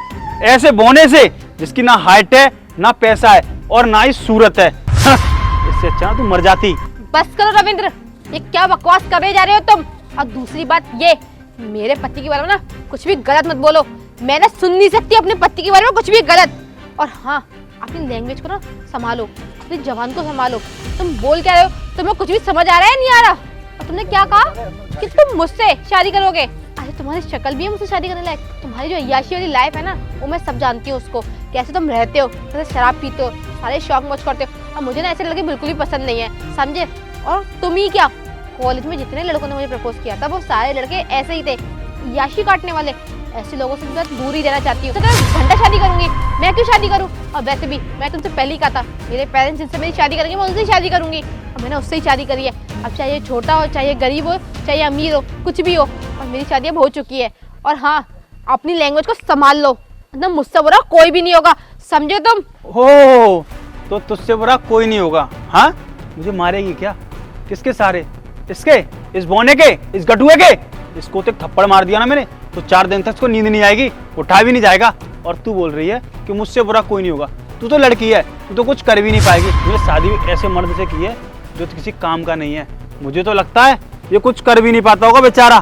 ऐसे बोने से जिसकी ना हाइट है ना पैसा है और ना ही सूरत है। इससे अच्छा तू मर जाती। बस करो रविंद्र, ये क्या बकवास करे जा रहे हो तुम। और दूसरी बात ये, मेरे पति के बारे में ना कुछ भी गलत मत बोलो। मैं ना सुन नहीं सकती अपने पति के बारे में कुछ भी गलत। और हाँ, अपनी लैंग्वेज को ना संभालो, अपनी जबान को संभालो। तुम बोल क्या रहे हो? तुम्हें कुछ भी समझ आ रहा है नहीं आ रहा? और तुमने क्या कहा कि तुम मुझसे शादी करोगे? अरे तुम्हारी शक्ल भी है मुझसे शादी करने लायक। तुम्हारी जो अय्याशी वाली लाइफ है ना वो मैं सब जानती हूँ उसको, कैसे तुम रहते हो, कैसे शराब पीते हो, सारे शौक मौज करते हो। और मुझे ना ऐसे लड़के बिल्कुल भी पसंद नहीं है, समझे? और तुम ही क्या, कॉलेज में जितने लड़कों ने मुझे प्रपोज किया था वो सारे लड़के ऐसे ही थे, अय्याशी काटने वाले। ऐसे लोगों से मैं दूर ही रहना चाहती हूँ। तो घंटा शादी करूंगी, मैं क्यों शादी करूँ? और वैसे भी मैं तुमसे पहले ही कहा था, मेरे पेरेंट्स जिनसे मेरी शादी करेंगे मैं उनसे ही शादी करूंगी, और मैंने उससे ही शादी करी है। अब चाहे छोटा हो, चाहे गरीब हो, चाहे अमीर हो, कुछ भी हो, और मेरी शादी अब हो चुकी है। और हाँ, अपनी लैंग्वेज को संभाल लो, मतलब मुझसे बुरा कोई भी नहीं होगा, समझे तुम? हो तो तुझसे बुरा कोई नहीं होगा। हाँ, मुझे मारेगी क्या? किसके सारे? इसके, इस बोने के, इस गटुए के? इसको तो एक थप्पड़ मार दिया ना मैंने तो 4 दिन तक इसको नींद नहीं आएगी, उठा भी नहीं जाएगा। और तू बोल रही है कि मुझसे बुरा कोई नहीं होगा। तू तो लड़की है, तू तो कुछ कर भी नहीं पाएगी। मुझे शादी ऐसे मर्द से की है जो किसी काम का नहीं है। मुझे तो लगता है ये कुछ कर भी नहीं पाता होगा बेचारा।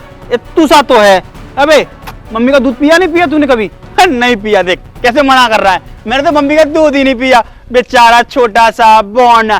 तू सा तो है। अबे मम्मी का दूध पिया नहीं पिया तूने कभी? नहीं पिया। देख कैसे मना कर रहा है। मैंने तो मम्मी का दूध ही नहीं पिया। बेचारा छोटा सा बॉन।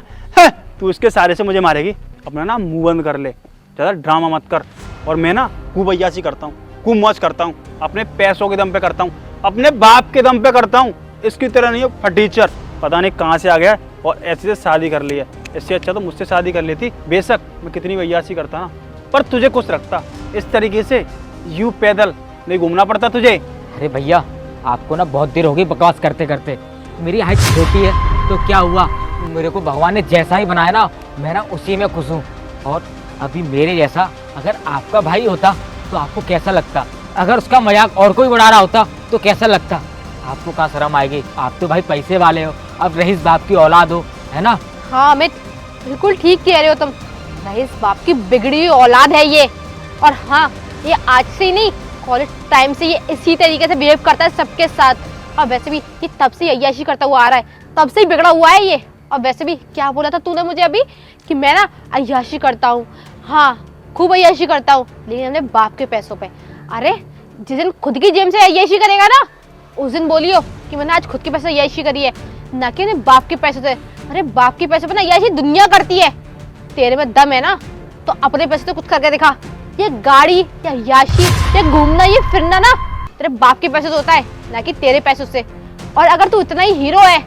तू इसके सारे से मुझे मारेगी। अपना ना मुंह बंद कर ले, ज़्यादा ड्रामा मत कर। और मैं ना खूब अय्याशी करता हूँ, खूब मौज करता हूँ, अपने पैसों के दम पे करता हूँ, अपने बाप के दम पे करता हूँ। इसकी तरह नहीं है फटीचर, पता नहीं कहाँ से आ गया और ऐसे से शादी कर ली है। इससे अच्छा तो मुझसे शादी कर लेती। बेशक मैं कितनी अय्याशी करता ना, पर तुझे कुछ रखता। इस तरीके से यूं पैदल नहीं घूमना पड़ता तुझे। अरे भैया, आपको ना बहुत देर हो गई बकवास करते करते। मेरी हाइट छोटी है तो क्या हुआ, मेरे को भगवान ने जैसा ही बनाया ना मैं ना उसी में खुश हूँ। और अभी मेरे जैसा अगर आपका भाई होता तो आपको कैसा लगता? अगर उसका मजाक और कोई उड़ा रहा होता तो कैसा लगता? आपको कहाँ शर्म आएगी? आप तो भाई पैसे वाले हो, अब रईस बाप की औलाद हो, है ना? हाँ अमित, बिल्कुल ठीक कह रहे हो तुम। रईस बाप की बिगड़ी हुई औलाद है ये। और हाँ, ये आज से ही नहीं, कॉलेज टाइम से ये इसी तरीके से बिहेव करता है सबके साथ। और वैसे भी ये तब से अय्याशी करता हुआ आ रहा है, तब से ही बिगड़ा हुआ है ये। और वैसे भी क्या बोला था तूने मुझे अभी कि मैं ना अय्याशी करता हूँ? हाँ, खूब अय्याशी करता हूँ, लेकिन अपने बाप के पैसों पे। अरे जिस दिन खुद की जेब से अय्याशी करेगा ना उस दिन बोलियो कि मैंने आज खुद के पैसे अय्याशी करी है, ना कि अपने बाप के पैसों से। अरे बाप के पैसों पे ना अय्याशी दुनिया करती है। तेरे में दम है ना तो अपने पैसे तो खुद करके दिखा। ये गाड़ी या अय्याशी या घूमना ये फिरना ना तेरे बाप के पैसे से होता है, ना कि तेरे पैसों से। और अगर तू इतना ही हीरो है,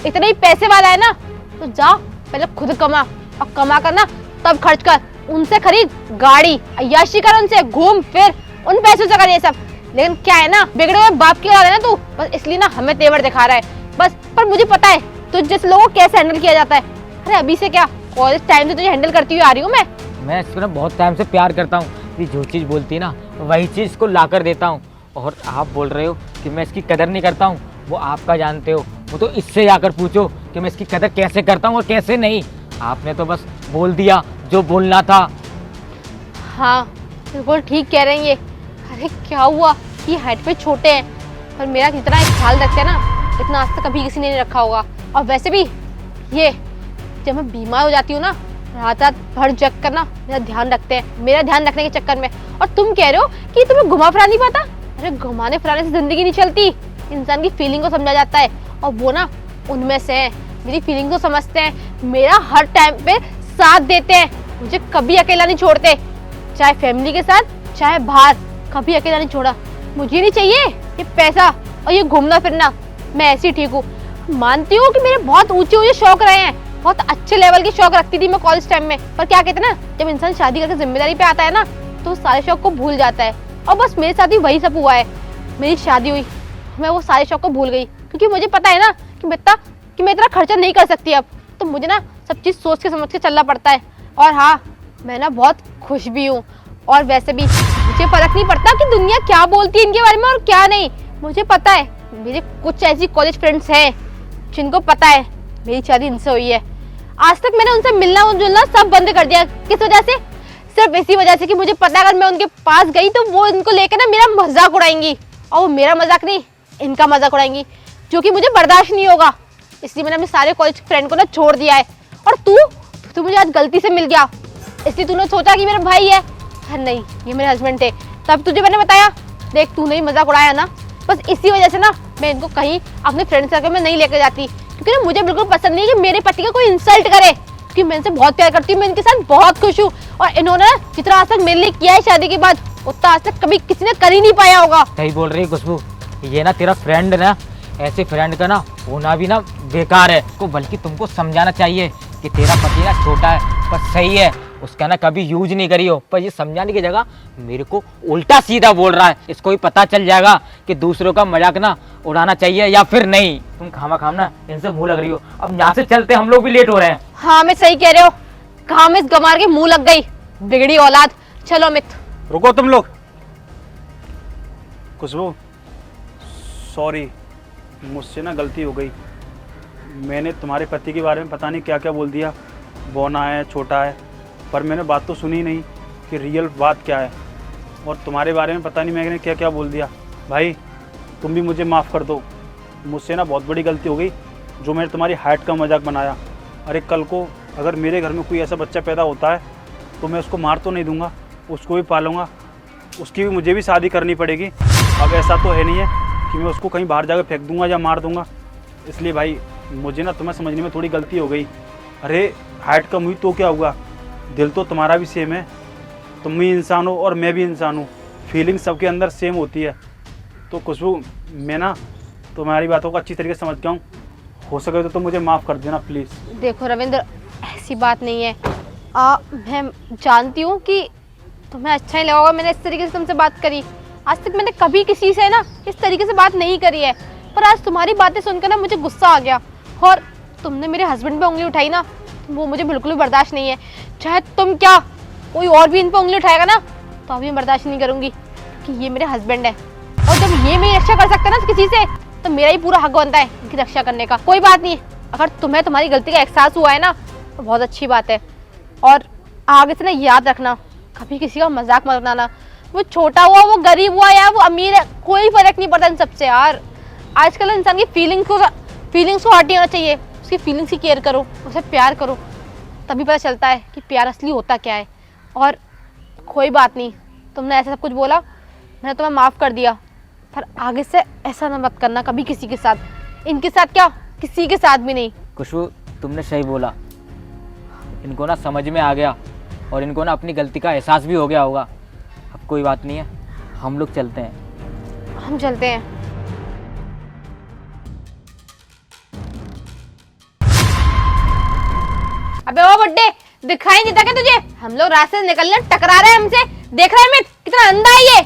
इतना ही पैसे वाला है ना, तो जा पहले खुद कमा, और कमा कर ना तब खर्च कर। उनसे खरीद गाड़ी, अय्याशी कर, उनसे घूम फिर, उन पैसों से कर ये सब। लेकिन क्या है ना, बिगड़े हुए बाप की औलाद है ना तू, बस इसलिए ना हमें तेवर दिखा रहा है बस। पर मुझे पता है तो जिस लोगों को कैसे हैंडल किया जाता है। अरे अभी से क्या, कॉलेज टाइम से तुझे हैंडल करती हुई आ रही हूँ मैं इसको ना बहुत टाइम से प्यार करता हूँ। ये जो चीज़ बोलती है ना वही चीज़ इसको ला कर देता हूँ। और आप बोल रहे हो कि मैं इसकी कदर नहीं करता हूँ, वो आपका जानते हो। वो तो इससे जाकर पूछो कि मैं इसकी कदर कैसे करता हूँ और कैसे नहीं। आपने तो बस बोल दिया जो बोलना था। हाँ बिल्कुल ठीक कह रहे हैं ये। अरे क्या हुआ कि हाइट पे छोटे हैं, पर मेरा जितना ख्याल रखते हैं ना इतना आज तक कभी किसी ने नहीं रखा होगा। और वैसे भी ये जब मैं बीमार हो जाती हूँ ना, रात रात भर जग कर ना मेरा ध्यान रखते हैं, मेरा ध्यान रखने के चक्कर में। और तुम कह रहे हो कि तुम्हें घुमा फिरा नहीं पाता। अरे घुमाने फिराने से जिंदगी नहीं चलती, इंसान की फीलिंग को समझा जाता है, और वो ना उनमें से है। मेरी फीलिंग को समझते हैं, मेरा हर टाइम पे साथ देते हैं, मुझे कभी अकेला नहीं छोड़ते, चाहे फैमिली के साथ चाहे बाहर, कभी अकेला नहीं छोड़ा। मुझे नहीं चाहिए ये पैसा और ये घूमना फिरना, मैं ऐसी ठीक हूँ। मानती हूँ कि मेरे बहुत ऊंचे ऊंचे शौक रहे हैं, बहुत अच्छे लेवल के शौक रखती थी मैं कॉलेज टाइम में, पर क्या कहते हैं ना, जब इंसान शादी करके जिम्मेदारी पे आता है ना, तो सारे शौक को भूल जाता है। और बस मेरे साथ ही वही सब हुआ है। मेरी शादी हुई, मैं वो सारे शौक को भूल गई, क्योंकि मुझे पता है ना कि मैं इतना खर्चा नहीं कर सकती अब। तो मुझे ना सब चीज़ सोच के समझ के चलना पड़ता है। और हाँ, मैं ना बहुत खुश भी हूँ। और वैसे भी मुझे फर्क नहीं पड़ता कि दुनिया क्या बोलती है इनके बारे में और क्या नहीं। मुझे पता है, मेरे कुछ ऐसी कॉलेज फ्रेंड्स हैं जिनको पता है मेरी शादी इनसे हुई है। आज तक मैंने उनसे मिलना जुलना सब बंद कर दिया। किस वजह से? सिर्फ इसी वजह से कि मुझे पता है अगर मैं उनके पास गई तो वो इनको लेकर ना मेरा मजाक उड़ाएंगी, और वो मेरा मजाक नहीं इनका मजाक उड़ाएंगी, जो कि मुझे बर्दाश्त नहीं होगा। इसलिए मैंने अपने सारे कॉलेज फ्रेंड को ना छोड़ दिया है। और तू मुझे आज गलती से मिल गया, इसलिए तूने सोचा कि मेरा भाई है। नहीं, ये मेरे हस्बैंड थे। तब तुझे मैंने बताया, देख तूने ही मजाक उड़ाया ना, बस इसी वजह से ना मैं इनको कहीं अपने फ्रेंड सर्कल में नहीं लेकर जाती, क्योंकि ना मुझे बिल्कुल पसंद नहीं है कि मेरे पति का कोई इंसल्ट करे, क्योंकि मैं इनसे बहुत प्यार करती हूँ, मैं इनके साथ बहुत खुश हूँ। और इन्होंने जितना आज तक मेरे लिए किया है शादी के बाद, उतना आज तक कभी किसी ने कर ही नहीं पाया होगा। सही बोल रही है खुशबू, ये ना तेरा फ्रेंड ना, ऐसे फ्रेंड का ना होना भी ना बेकार है को, बल्कि तुमको समझाना चाहिए कि तेरा पति ना छोटा है पर सही है, उसका ना कभी यूज नहीं करी हो। पर ये समझाने की जगह मेरे को उल्टा सीधा बोल रहा है। इसको भी पता चल जाएगा कि दूसरों का मजाक ना उड़ाना चाहिए या फिर नहीं। तुम खामा खाम ना इनसे मुंह लग रही हो। अब यहाँ से चलते, हम लोग भी लेट हो रहे हैं। हाँ मैं सही कह रहे हो, कहाँ में गमार के मुंह लग गई, बिगड़ी औलाद। चलो अमित। रुको तुम लोग। खुशबू, सॉरी, मुझसे ना गलती हो गई। मैंने तुम्हारे पति के बारे में पता नहीं क्या क्या बोल दिया, बौना है, छोटा है, पर मैंने बात तो सुनी नहीं कि रियल बात क्या है। और तुम्हारे बारे में पता नहीं मैंने क्या क्या बोल दिया। भाई तुम भी मुझे माफ़ कर दो, मुझसे ना बहुत बड़ी गलती हो गई जो मैंने तुम्हारी हाइट का मजाक बनाया। अरे कल को अगर मेरे घर में कोई ऐसा बच्चा पैदा होता है तो मैं उसको मार तो नहीं दूंगा, उसको भी पालूंगा, उसकी भी मुझे भी शादी करनी पड़ेगी। अब ऐसा तो है नहीं है कि मैं उसको कहीं बाहर जाकर फेंक दूंगा या मार दूंगा। इसलिए भाई मुझे ना तुम्हें समझने में थोड़ी गलती हो गई। अरे हाइट कम हुई तो क्या हुआ, दिल तो तुम्हारा भी सेम है, तुम भी इंसान हो और मैं भी इंसान हूँ, फीलिंग सबके अंदर सेम होती है। तो खुशबू, मैं ना तुम्हारी बातों को अच्छी तरीके से समझ गया हूँ, हो सके तो तुम मुझे माफ़ कर देना प्लीज़। देखो रविंद्र, ऐसी बात नहीं है। मैं जानती हूँ कि तुम्हें अच्छा ही लगा होगा मैंने इस तरीके से तुमसे बात करी। आज तक मैंने कभी किसी से ना इस तरीके से बात नहीं करी है, पर आज तुम्हारी बातें सुनकर ना मुझे गुस्सा आ गया। और तुमने मेरे हस्बैंड पे उंगली उठाई ना, वो मुझे बिल्कुल भी बर्दाश्त नहीं है। चाहे तुम क्या कोई और भी इन पे उंगली उठाएगा ना, तो अभी मैं बर्दाश्त नहीं करूँगी, कि ये मेरे हस्बैंड है। और जब ये मेरी रक्षा कर सकते हैं ना किसी से, तो मेरा ही पूरा हक बनता है इनकी रक्षा करने का। कोई बात नहीं, अगर तुम्हें तुम्हारी गलती का एहसास हुआ है ना, तो बहुत अच्छी बात है। और आगे से ना याद रखना, कभी किसी का मजाक मत बनाना। वो छोटा हुआ, वो गरीब हुआ या वो अमीर है, कोई फर्क नहीं पड़ता इन सबसे यार। आजकल इंसान की फीलिंग्स को हट होना चाहिए, उसकी फीलिंग्स की केयर करो, उसे प्यार करो, तभी पता चलता है कि प्यार असली होता क्या है। और कोई बात नहीं, तुमने ऐसा सब कुछ बोला, मैंने तुम्हें माफ़ कर दिया, पर आगे से ऐसा ना मत करना कभी किसी के साथ। इनके साथ क्या, किसी के साथ भी नहीं। खुशबू, तुमने सही बोला, इनको ना समझ में आ गया और इनको ना अपनी गलती का एहसास भी हो गया होगा। अब कोई बात नहीं है, हम लोग चलते हैं। हम चलते हैं। अबे वो बुड्ढे, दिखाई नहीं देता क्या तुझे? हम लोग रास्ते से निकलने टकरा रहे हैं हमसे, देख रहे हैं मैं कितना अंधा है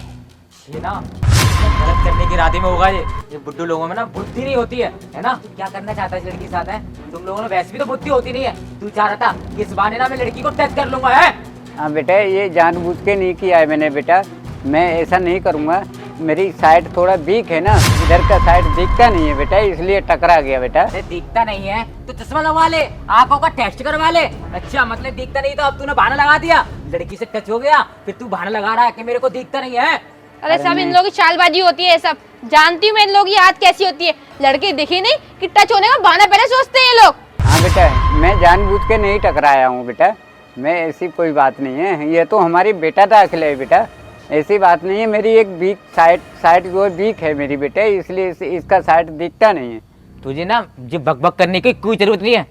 ये ना गलत करने की इरादे में होगा। ये बुड्ढू लोगों में ना बुद्धि नहीं होती है ना। क्या करना चाहता है इस लड़की के साथ है? तुम लोगों में वैसे भी तो बुद्धि होती नहीं है। तू चाह रहा था कि इस बहाने ना मैं लड़की को टच कर लूंगा है। हाँ बेटा, ये जानबूझ के नहीं किया है मैंने बेटा, मैं ऐसा नहीं करूँगा। मेरी साइड थोड़ा वीक है ना, इधर का साइड दिखता नहीं है बेटा, इसलिए टकरा गया बेटा। अरे दिखता नहीं है तो चश्मा लगवा ले, आंखों का टेस्ट करवा ले। अच्छा, मतलब दिखता नहीं तो अब तूने बहाना लगा दिया, लड़की से टच हो गया, फिर तू बहाना लगा रहा है कि मेरे को दिखता नहीं है। अरे सब इन लोगों की चालबाजी होती है, सब जानती हूँ मैं इन लोगों की आदत कैसी होती है। लड़के दिखी नहीं कि टच होने का बहाना पहले सोचते हैं ये लोग। हाँ बेटा, मैं जानबूझ के नहीं टकराया हूँ बेटा, मैं ऐसी कोई बात नहीं है। ये तो हमारी बेटा दाखिल है बेटा, ऐसी बात नहीं है। मेरी एक वीक साइड जो है वीक है मेरी बेटा, इसलिए इसका साइड दिखता नहीं है। तुझे ना जो बकबक करने की कोई जरूरत नहीं है।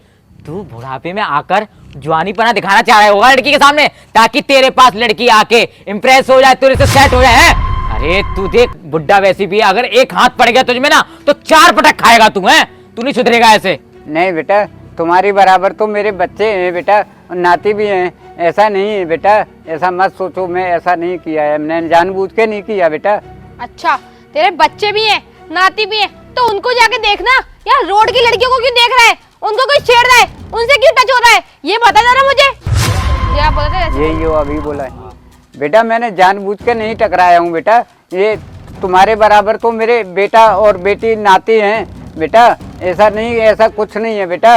तू बुढ़ापे में आकर जवानीपना दिखाना चाह रहा होगा लड़की के सामने, ताकि तेरे पास लड़की आके इम्प्रेस हो जाए, तेरे से सेट हो जाए है? अरे तू देख, बुड्ढा वैसी भी है, अगर एक हाथ पड़ गया तुझ में ना तो 4 पटक खाएगा तू, है? तू नहीं सुधरेगा ऐसे। नहीं बेटा, तुम्हारी बराबर तो मेरे बच्चे हैं बेटा, नाती भी हैं, ऐसा नहीं है बेटा, ऐसा मत सोचो, मैं ऐसा नहीं किया है, मैंने जानबूझ के नहीं किया बेटा। अच्छा, तेरे बच्चे भी हैं, नाती भी हैं, तो उनको जाके देखना। यार रोड की लड़कियों को क्यों देख रहा है? उनको कोई छेड़ रहा है, उनसे क्यों टच हो रहा है, ये बता जरा मुझे। क्या बोला था ऐसे? यही हो अभी बोला है बेटा, मैंने जानबूझ के नहीं टकराया हूँ बेटा। ये तुम्हारे बराबर तो मेरे बेटा और बेटी नाती हैं बेटा, ऐसा नहीं, ऐसा कुछ नहीं है बेटा।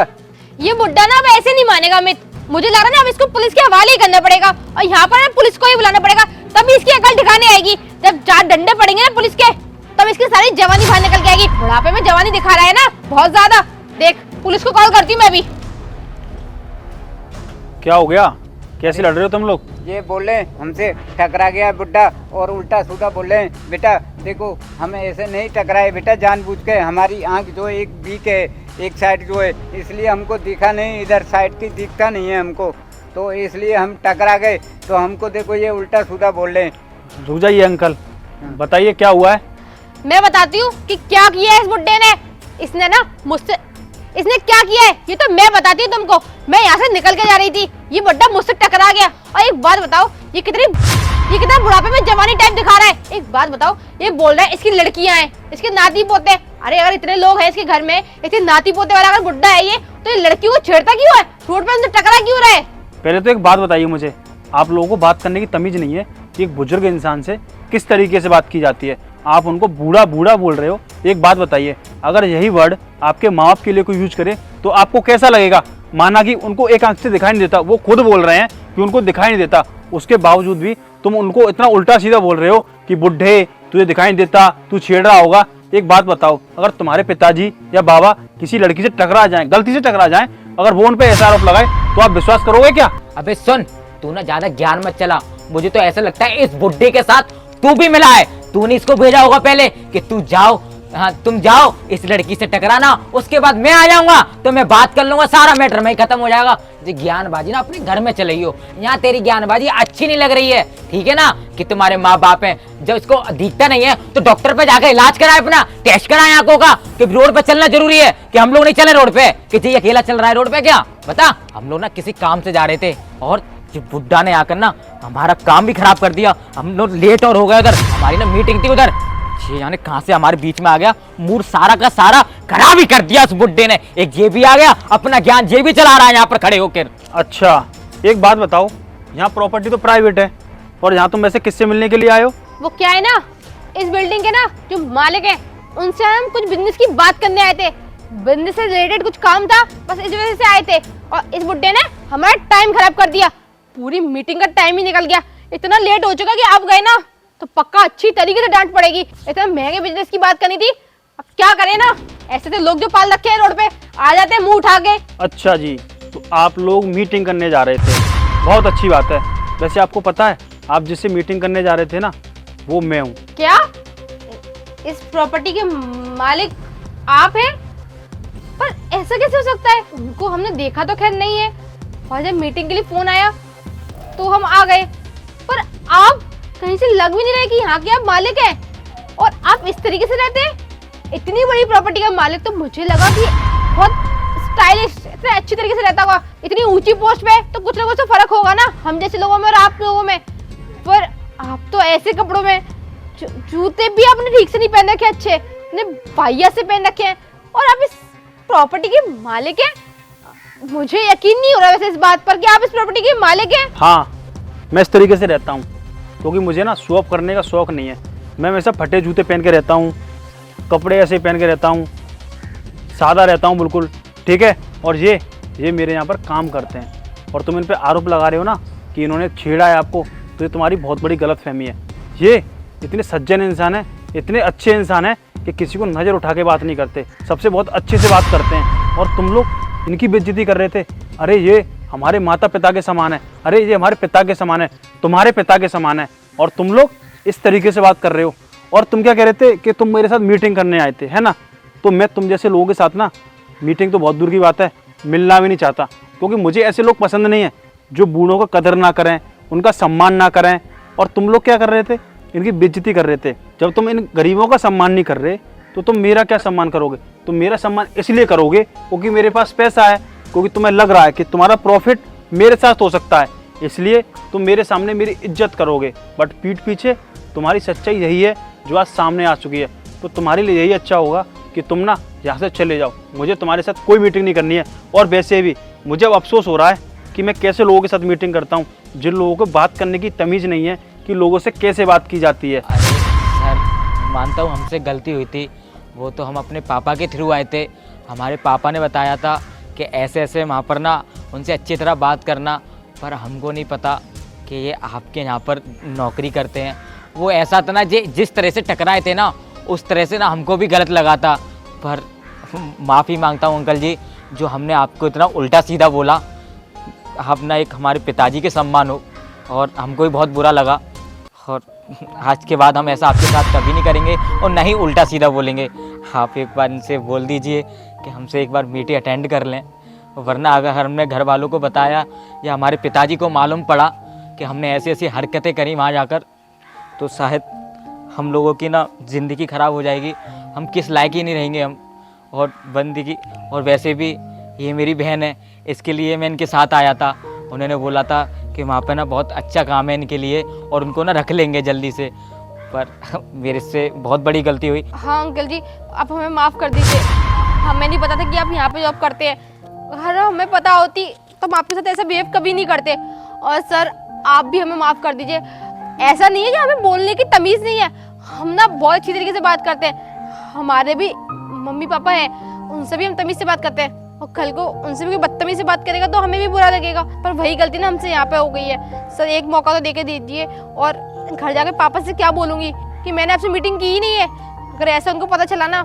ये बुड्ढा ना अब ऐसे नहीं मानेगा अमित, मुझे लग रहा है ना अब इसको पुलिस के हवाले ही करना पड़ेगा, और यहाँ पर ना पुलिस को ही बुलाना पड़ेगा, तभी इसकी अकल ठिकाने आएगी। जब 4 डंडे पड़ेंगे ना पुलिस के, तब इसकी सारी जवानी बाहर निकल के आएगी। बुढ़ापे में जवानी दिखा रहा है ना बहुत ज्यादा। देख, पुलिस को कॉल करती हूँ मैं भी। क्या हो गया, कैसे लड़ रहे हो तुम लोग? ये बोले हमसे टकरा गया बुड्ढा, और उल्टा सीधा बोले बेटा देखो हम ऐसे नहीं टकराए बेटा, जानबूझ के। हमारी आंख जो है एक वीक है, एक साइड जो है, इसलिए हमको दिखा नहीं, इधर साइड की दिखता नहीं है हमको, तो इसलिए हम टकरा गए। तो हमको देखो ये उल्टा सीधा बोल रहे हैं। रुक जाइए अंकल, बताइए क्या हुआ है? मैं बताती हूँ कि क्या किया है इस बुड्ढे ने। इसने ना मुझसे, इसने क्या किया है ये तो मैं बताती हूँ तुमको। मैं यहाँ से निकल के जा रही थी, ये बुड्ढा मुझसे टकरा गया। और एक बात बताओ, ये कितना बुढ़ापे में जवानी टाइप दिखा रहा है। एक बात बताओ, ये बोल रहा है इसकी लड़कियां हैं, इसके नाती पोते। अरे अगर इतने लोग हैं इसके घर में, इसके नाती पोते वाला अगर बुड्ढा है ये, तो ये लड़कियों को छेड़ता क्यों है? रोड पे उनसे टकरा क्यों रहा है? पहले तो एक बात बताइए मुझे, आप लोगों को बात करने की तमीज नहीं है कि एक बुजुर्ग इंसान से किस तरीके से बात की जाती है? आप उनको बूढ़ा बूढ़ा बोल रहे हो। एक बात बताइए, अगर यही वर्ड आपके माँ बाप के लिए कोई यूज करे तो आपको कैसा लगेगा? माना कि उनको एक आंख से दिखाई नहीं देता, वो खुद बोल रहे हैं कि उनको दिखाई नहीं देता, उसके बावजूद भी तुम उनको इतना उल्टा सीधा बोल रहे हो कि बुढ़े तुझे दिखाई नहीं देता, तू छेड़ रहा होगा। एक बात बताओ, अगर तुम्हारे पिताजी या बाबा किसी लड़की से टकरा जाएं, गलती से टकरा जाएं, अगर वो उन पे ऐसा आरोप लगाए तो आप विश्वास करोगे क्या? अबे सुन, तू ना ज्यादा ज्ञान मत चला। मुझे तो ऐसा लगता है इस बुड्ढे के साथ तू भी मिला है। तूने इसको भेजा होगा पहले कि तू जाओ, हाँ तुम जाओ इस लड़की से टकराना, उसके बाद मैं आ जाऊंगा तो मैं बात कर लूंगा, सारा मैटर में खत्म हो जाएगा। ये ज्ञानबाजी ना अपने घर में चलाई हो, यहाँ तेरी ज्ञानबाजी अच्छी नहीं लग रही है, ठीक है ना? कि तुम्हारे माँ बाप हैं, जब इसको दिखता नहीं है तो डॉक्टर पे जाकर इलाज कराए, अपना टेस्ट कराए आंखों का, कि रोड पे चलना जरूरी है। कि हम लोग नहीं चले रोड पे, कि जी अकेला चल रहा है रोड पे? क्या बता, हम लोग ना किसी काम से जा रहे थे और जो बुड्ढा ने आकर ना हमारा काम भी खराब कर दिया। हम लोग लेट और हो गए, उधर हमारी ना मीटिंग थी उधर। ये यानी कहां से हमारे बीच में आ गया, मूड सारा का सारा खराब ही कर दिया उस बुड्ढे ने। एक ये भी आ गया, अपना ज्ञान ये भी चला रहा है यहाँ पर खड़े होकर। अच्छा एक बात बताओ, यहाँ प्रॉपर्टी तो प्राइवेट है और यहाँ तुम वैसे किससे मिलने के लिए आए हो? वो क्या है ना, इस बिल्डिंग के ना जो मालिक है उनसे हम कुछ बिजनेस की बात करने आए थे। बिजनेस से रिलेटेड कुछ काम था, बस इस वजह से आए थे। और इस बुड्ढे ने हमारा टाइम खराब कर दिया, पूरी मीटिंग का टाइम ही निकल गया। इतना लेट हो चुका कि आप गए ना तो पक्का अच्छी तरीके से डांट पड़ेगी। इतना महंगे बिजनेस की बात करनी थी, अब क्या करें ना, ऐसे तो लोग जो पाल रखे हैं रोड पे आ जाते हैं मुंह उठा के। अच्छा जी, तो आप लोग मीटिंग करने जा रहे थे, बहुत अच्छी बात है। वैसे आपको पता है आप जिससे मीटिंग करने जा रहे थे ना, वो मैं हूँ। क्या इस प्रॉपर्टी के मालिक आप हैं? पर ऐसा कैसे हो सकता है? उनको हमने देखा तो खैर नहीं है, और जब मीटिंग के लिए फोन आया तो हम आ गए। पर आप कहीं से लग भी नहीं रहे कि यहाँ के आप मालिक हैं, और आप इस तरीके से रहते हैं। इतनी बड़ी प्रॉपर्टी का मालिक तो मुझे लगा कि बहुत स्टाइलिश, इतने अच्छी तरीके से रहता होगा। इतनी ऊंची पोस्ट पे तो कुछ ना कुछ तो फर्क होगा ना हम जैसे लोगों में और आप लोगों में। पर आप तो ऐसे कपड़ों में, जूते भी आपने ठीक से नहीं पहन रखे अच्छे, अपने भैया से पहन रखे हैं, और आप इस प्रॉपर्टी के मालिक हैं। मुझे यकीन नहीं हो रहा वैसे इस बात पर कि आप इस प्रॉपर्टी के मालिक हैं। हाँ, मैं इस तरीके से रहता हूँ क्योंकि मुझे ना शो ऑफ करने का शौक नहीं है। मैं हमेशा फटे जूते पहन के रहता हूँ, कपड़े ऐसे पहन के रहता हूँ, सादा रहता हूँ बिल्कुल, ठीक है। और ये मेरे यहाँ पर काम करते हैं, और तुम इन पे आरोप लगा रहे हो ना कि इन्होंने छेड़ा है आपको, तो ये तुम्हारी बहुत बड़ी गलतफहमी है। ये इतने सज्जन इंसान है, इतने अच्छे इंसान है कि किसी को नज़र उठा के बात नहीं करते, सबसे बहुत अच्छे से बात करते हैं। और तुम लोग इनकी बेइज्जती कर रहे थे। अरे ये हमारे माता पिता के समान है, अरे ये हमारे पिता के समान है, तुम्हारे पिता के समान है, और तुम लोग इस तरीके से बात कर रहे हो। और तुम क्या कह रहे थे कि तुम मेरे साथ मीटिंग करने आए थे, है ना? तो मैं तुम जैसे लोगों के साथ ना मीटिंग तो बहुत दूर की बात है, मिलना भी नहीं चाहता, क्योंकि मुझे ऐसे लोग पसंद नहीं है जो बूढ़ों का कदर ना करें, उनका सम्मान ना करें। और तुम लोग क्या कर रहे थे? इनकी बेइज्जती कर रहे थे। जब तुम इन गरीबों का सम्मान नहीं कर रहे तो तुम मेरा क्या सम्मान करोगे? तुम मेरा सम्मान इसलिए करोगे क्योंकि मेरे पास पैसा है, क्योंकि तुम्हें लग रहा है कि तुम्हारा प्रॉफिट मेरे साथ हो सकता है, इसलिए तुम मेरे सामने मेरी इज्जत करोगे। बट पीठ पीछे तुम्हारी सच्चाई यही है जो आज सामने आ चुकी है। तो तुम्हारे लिए यही अच्छा होगा कि तुम ना यहाँ से चले जाओ, मुझे तुम्हारे साथ कोई मीटिंग नहीं करनी है। और वैसे भी मुझे अब अफसोस हो रहा है कि मैं कैसे लोगों के साथ मीटिंग करता हूँ जिन लोगों को बात करने की तमीज़ नहीं है कि लोगों से कैसे बात की जाती है। अरे सर, मानता हूँ हमसे गलती हुई थी, वो तो हम अपने पापा के थ्रू आए थे। हमारे पापा ने बताया था कि ऐसे ऐसे वहाँ पर ना उनसे अच्छी तरह बात करना, पर हमको नहीं पता कि ये आपके यहाँ पर नौकरी करते हैं। वो ऐसा था ना, जिस तरह से टकराए थे ना उस तरह से ना हमको भी गलत लगा था। पर माफ़ी मांगता हूँ अंकल जी, जो हमने आपको इतना उल्टा सीधा बोला। आप ना एक हमारे पिताजी के सम्मान हो और हमको भी बहुत बुरा लगा, और आज के बाद हम ऐसा आपके साथ कभी नहीं करेंगे और ना ही उल्टा सीधा बोलेंगे। आप एक बार इनसे बोल दीजिए कि हमसे एक बार मीटिंग अटेंड कर लें, वरना अगर हमने घर वालों को बताया या हमारे पिताजी को मालूम पड़ा कि हमने ऐसी ऐसी हरकतें करी वहाँ जाकर, तो शायद हम लोगों की ना ज़िंदगी ख़राब हो जाएगी, हम किस लायक ही नहीं रहेंगे हम और बंदगी। और वैसे भी ये मेरी बहन है, इसके लिए मैं इनके साथ आया था। उन्होंने बोला था कि वहाँ पे ना बहुत अच्छा काम है इनके लिए और उनको ना रख लेंगे जल्दी से, पर मेरे से बहुत बड़ी गलती हुई। हाँ अंकल जी, आप हमें माफ़ कर दीजिए। हमें नहीं पता था कि आप यहाँ पे जॉब करते हैं, अगर हमें पता होती तो हम आपके साथ ऐसा बिहेव कभी नहीं करते। और सर आप भी हमें माफ़ कर दीजिए। ऐसा नहीं है कि हमें बोलने की तमीज़ नहीं है, हम ना बहुत अच्छी तरीके से बात करते हैं। हमारे भी मम्मी पापा हैं, उनसे भी हम तमीज़ से बात करते हैं, और कल को उनसे भी कोई बदतमीज़ी से बात करेगा तो हमें भी बुरा लगेगा। पर वही गलती ना हमसे यहाँ पे हो गई है। सर एक मौका तो दे के दीजिए। और घर जाके पापा से क्या बोलूँगी कि मैंने आपसे मीटिंग की ही नहीं है? अगर ऐसा उनको पता चला ना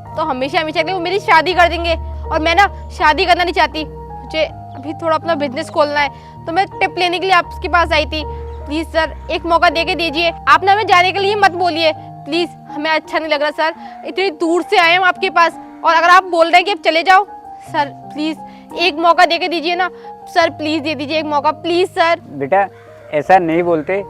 तो हमेशा हमेशा के लिए वो मेरी शादी कर देंगे, और मैं ना शादी करना नहीं चाहती। मुझे अभी थोड़ा अपना बिजनेस खोलना है, तो मैं टिप लेने के लिए आपके पास आई थी। प्लीज़ सर एक मौका दे के दीजिए। आपने हमें जाने के लिए मत बोलिए प्लीज़, हमें अच्छा नहीं लग रहा सर, इतनी दूर से आए हम आपके पास, और अगर आप बोल रहे हैं कि अब चले जाओ, सर प्लीज़ एक मौका दे के दीजिए ना सर, प्लीज़ दे दीजिए एक मौका प्लीज़ सर। बेटा ऐसा नहीं बोलते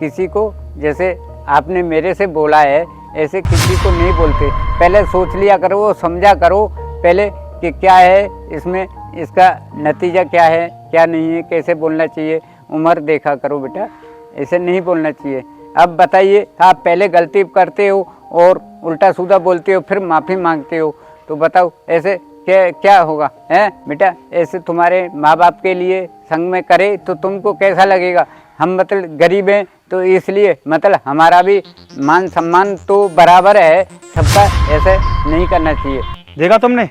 किसी को, जैसे आपने मेरे से बोला है ऐसे किसी को नहीं बोलते। पहले सोच लिया करो, समझा करो पहले कि क्या है इसमें, इसका नतीजा क्या है क्या नहीं है, कैसे बोलना चाहिए, उम्र देखा करो बेटा, ऐसे नहीं बोलना चाहिए। अब बताइए, आप पहले गलती करते हो और उल्टा सीधा बोलते हो, फिर माफ़ी मांगते हो, तो बताओ ऐसे क्या क्या होगा? हैं बेटा, ऐसे तुम्हारे माँ बाप के लिए संग में करे तो तुमको कैसा लगेगा? हम मतलब गरीब हैं तो इसलिए मतलब हमारा भी मान सम्मान तो बराबर है सबका, ऐसे नहीं करना चाहिए। देखा तुमने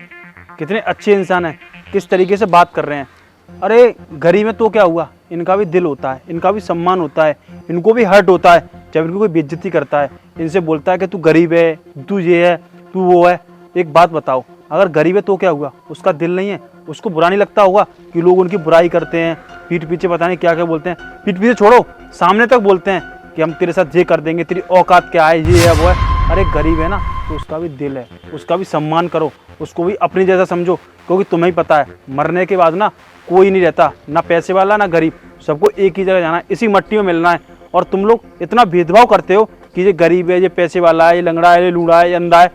कितने अच्छे इंसान हैं, किस तरीके से बात कर रहे हैं। अरे गरीब में तो क्या हुआ, इनका भी दिल होता है, इनका भी सम्मान होता है, इनको भी हर्ट होता है जब इनको कोई बेइज्जती करता है, इनसे बोलता है कि तू गरीब है, तू ये है, तू वो है। एक बात बताओ, अगर गरीब है तो क्या हुआ, उसका दिल नहीं है, उसको बुरा नहीं लगता होगा कि लोग उनकी बुराई करते हैं, पीठ पीछे पता नहीं क्या क्या बोलते हैं। पीठ पीछे छोड़ो, सामने तक बोलते हैं कि हम तेरे साथ ये कर देंगे, तेरी औकात क्या है, ये है वो है। अरे गरीब है ना तो उसका भी दिल है, उसका भी सम्मान करो, उसको भी अपनी जैसा समझो, क्योंकि तुम्हें ही पता है मरने के बाद ना कोई नहीं रहता, ना पैसे वाला ना गरीब, सबको एक ही जगह जाना है, इसी मट्टी में मिलना है। और तुम लोग इतना भेदभाव करते हो कि ये गरीब है, ये पैसे वाला है, ये लंगड़ा है, ये लूड़ा है, ये अंधा है,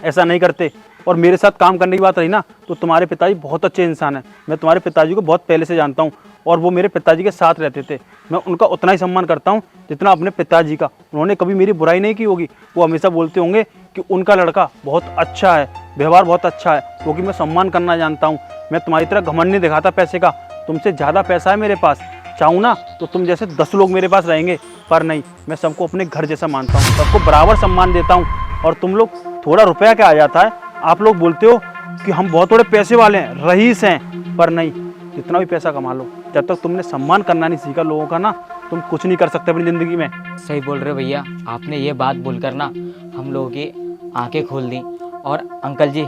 ऐसा नहीं करते। और मेरे साथ काम करने की बात रही ना, तो तुम्हारे पिताजी बहुत अच्छे इंसान हैं। मैं तुम्हारे पिताजी को बहुत पहले से जानता हूँ और वो मेरे पिताजी के साथ रहते थे। मैं उनका उतना ही सम्मान करता हूँ जितना अपने पिताजी का। उन्होंने कभी मेरी बुराई नहीं की होगी। वो हमेशा बोलते होंगे कि उनका लड़का बहुत अच्छा है, व्यवहार बहुत अच्छा है, क्योंकि मैं सम्मान करना जानता हूँ। मैं तुम्हारी तरह घमंड नहीं दिखाता पैसे का। तुमसे ज़्यादा पैसा है मेरे पास, चाहूँ ना तो तुम जैसे 10 लोग मेरे पास रहेंगे, पर नहीं, मैं सबको अपने घर जैसा मानता हूँ, सबको बराबर सम्मान देता हूँ। और तुम लोग थोड़ा रुपया क्या आ जाता है, आप लोग बोलते हो कि हम बहुत थोड़े पैसे वाले हैं, रईस हैं, पर नहीं, जितना भी पैसा कमा लो, जब तक तुमने सम्मान करना नहीं सीखा लोगों का ना, तुम कुछ नहीं कर सकते अपनी ज़िंदगी में। सही बोल रहे हो भैया, आपने ये बात बोलकर ना हम लोगों की आंखें खोल दी। और अंकल जी,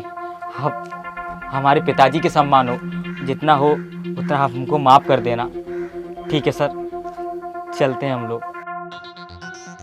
हमारे पिताजी के सम्मान हो, जितना हो उतना आप हमको माफ़ कर देना। ठीक है सर, चलते हैं हम लोग।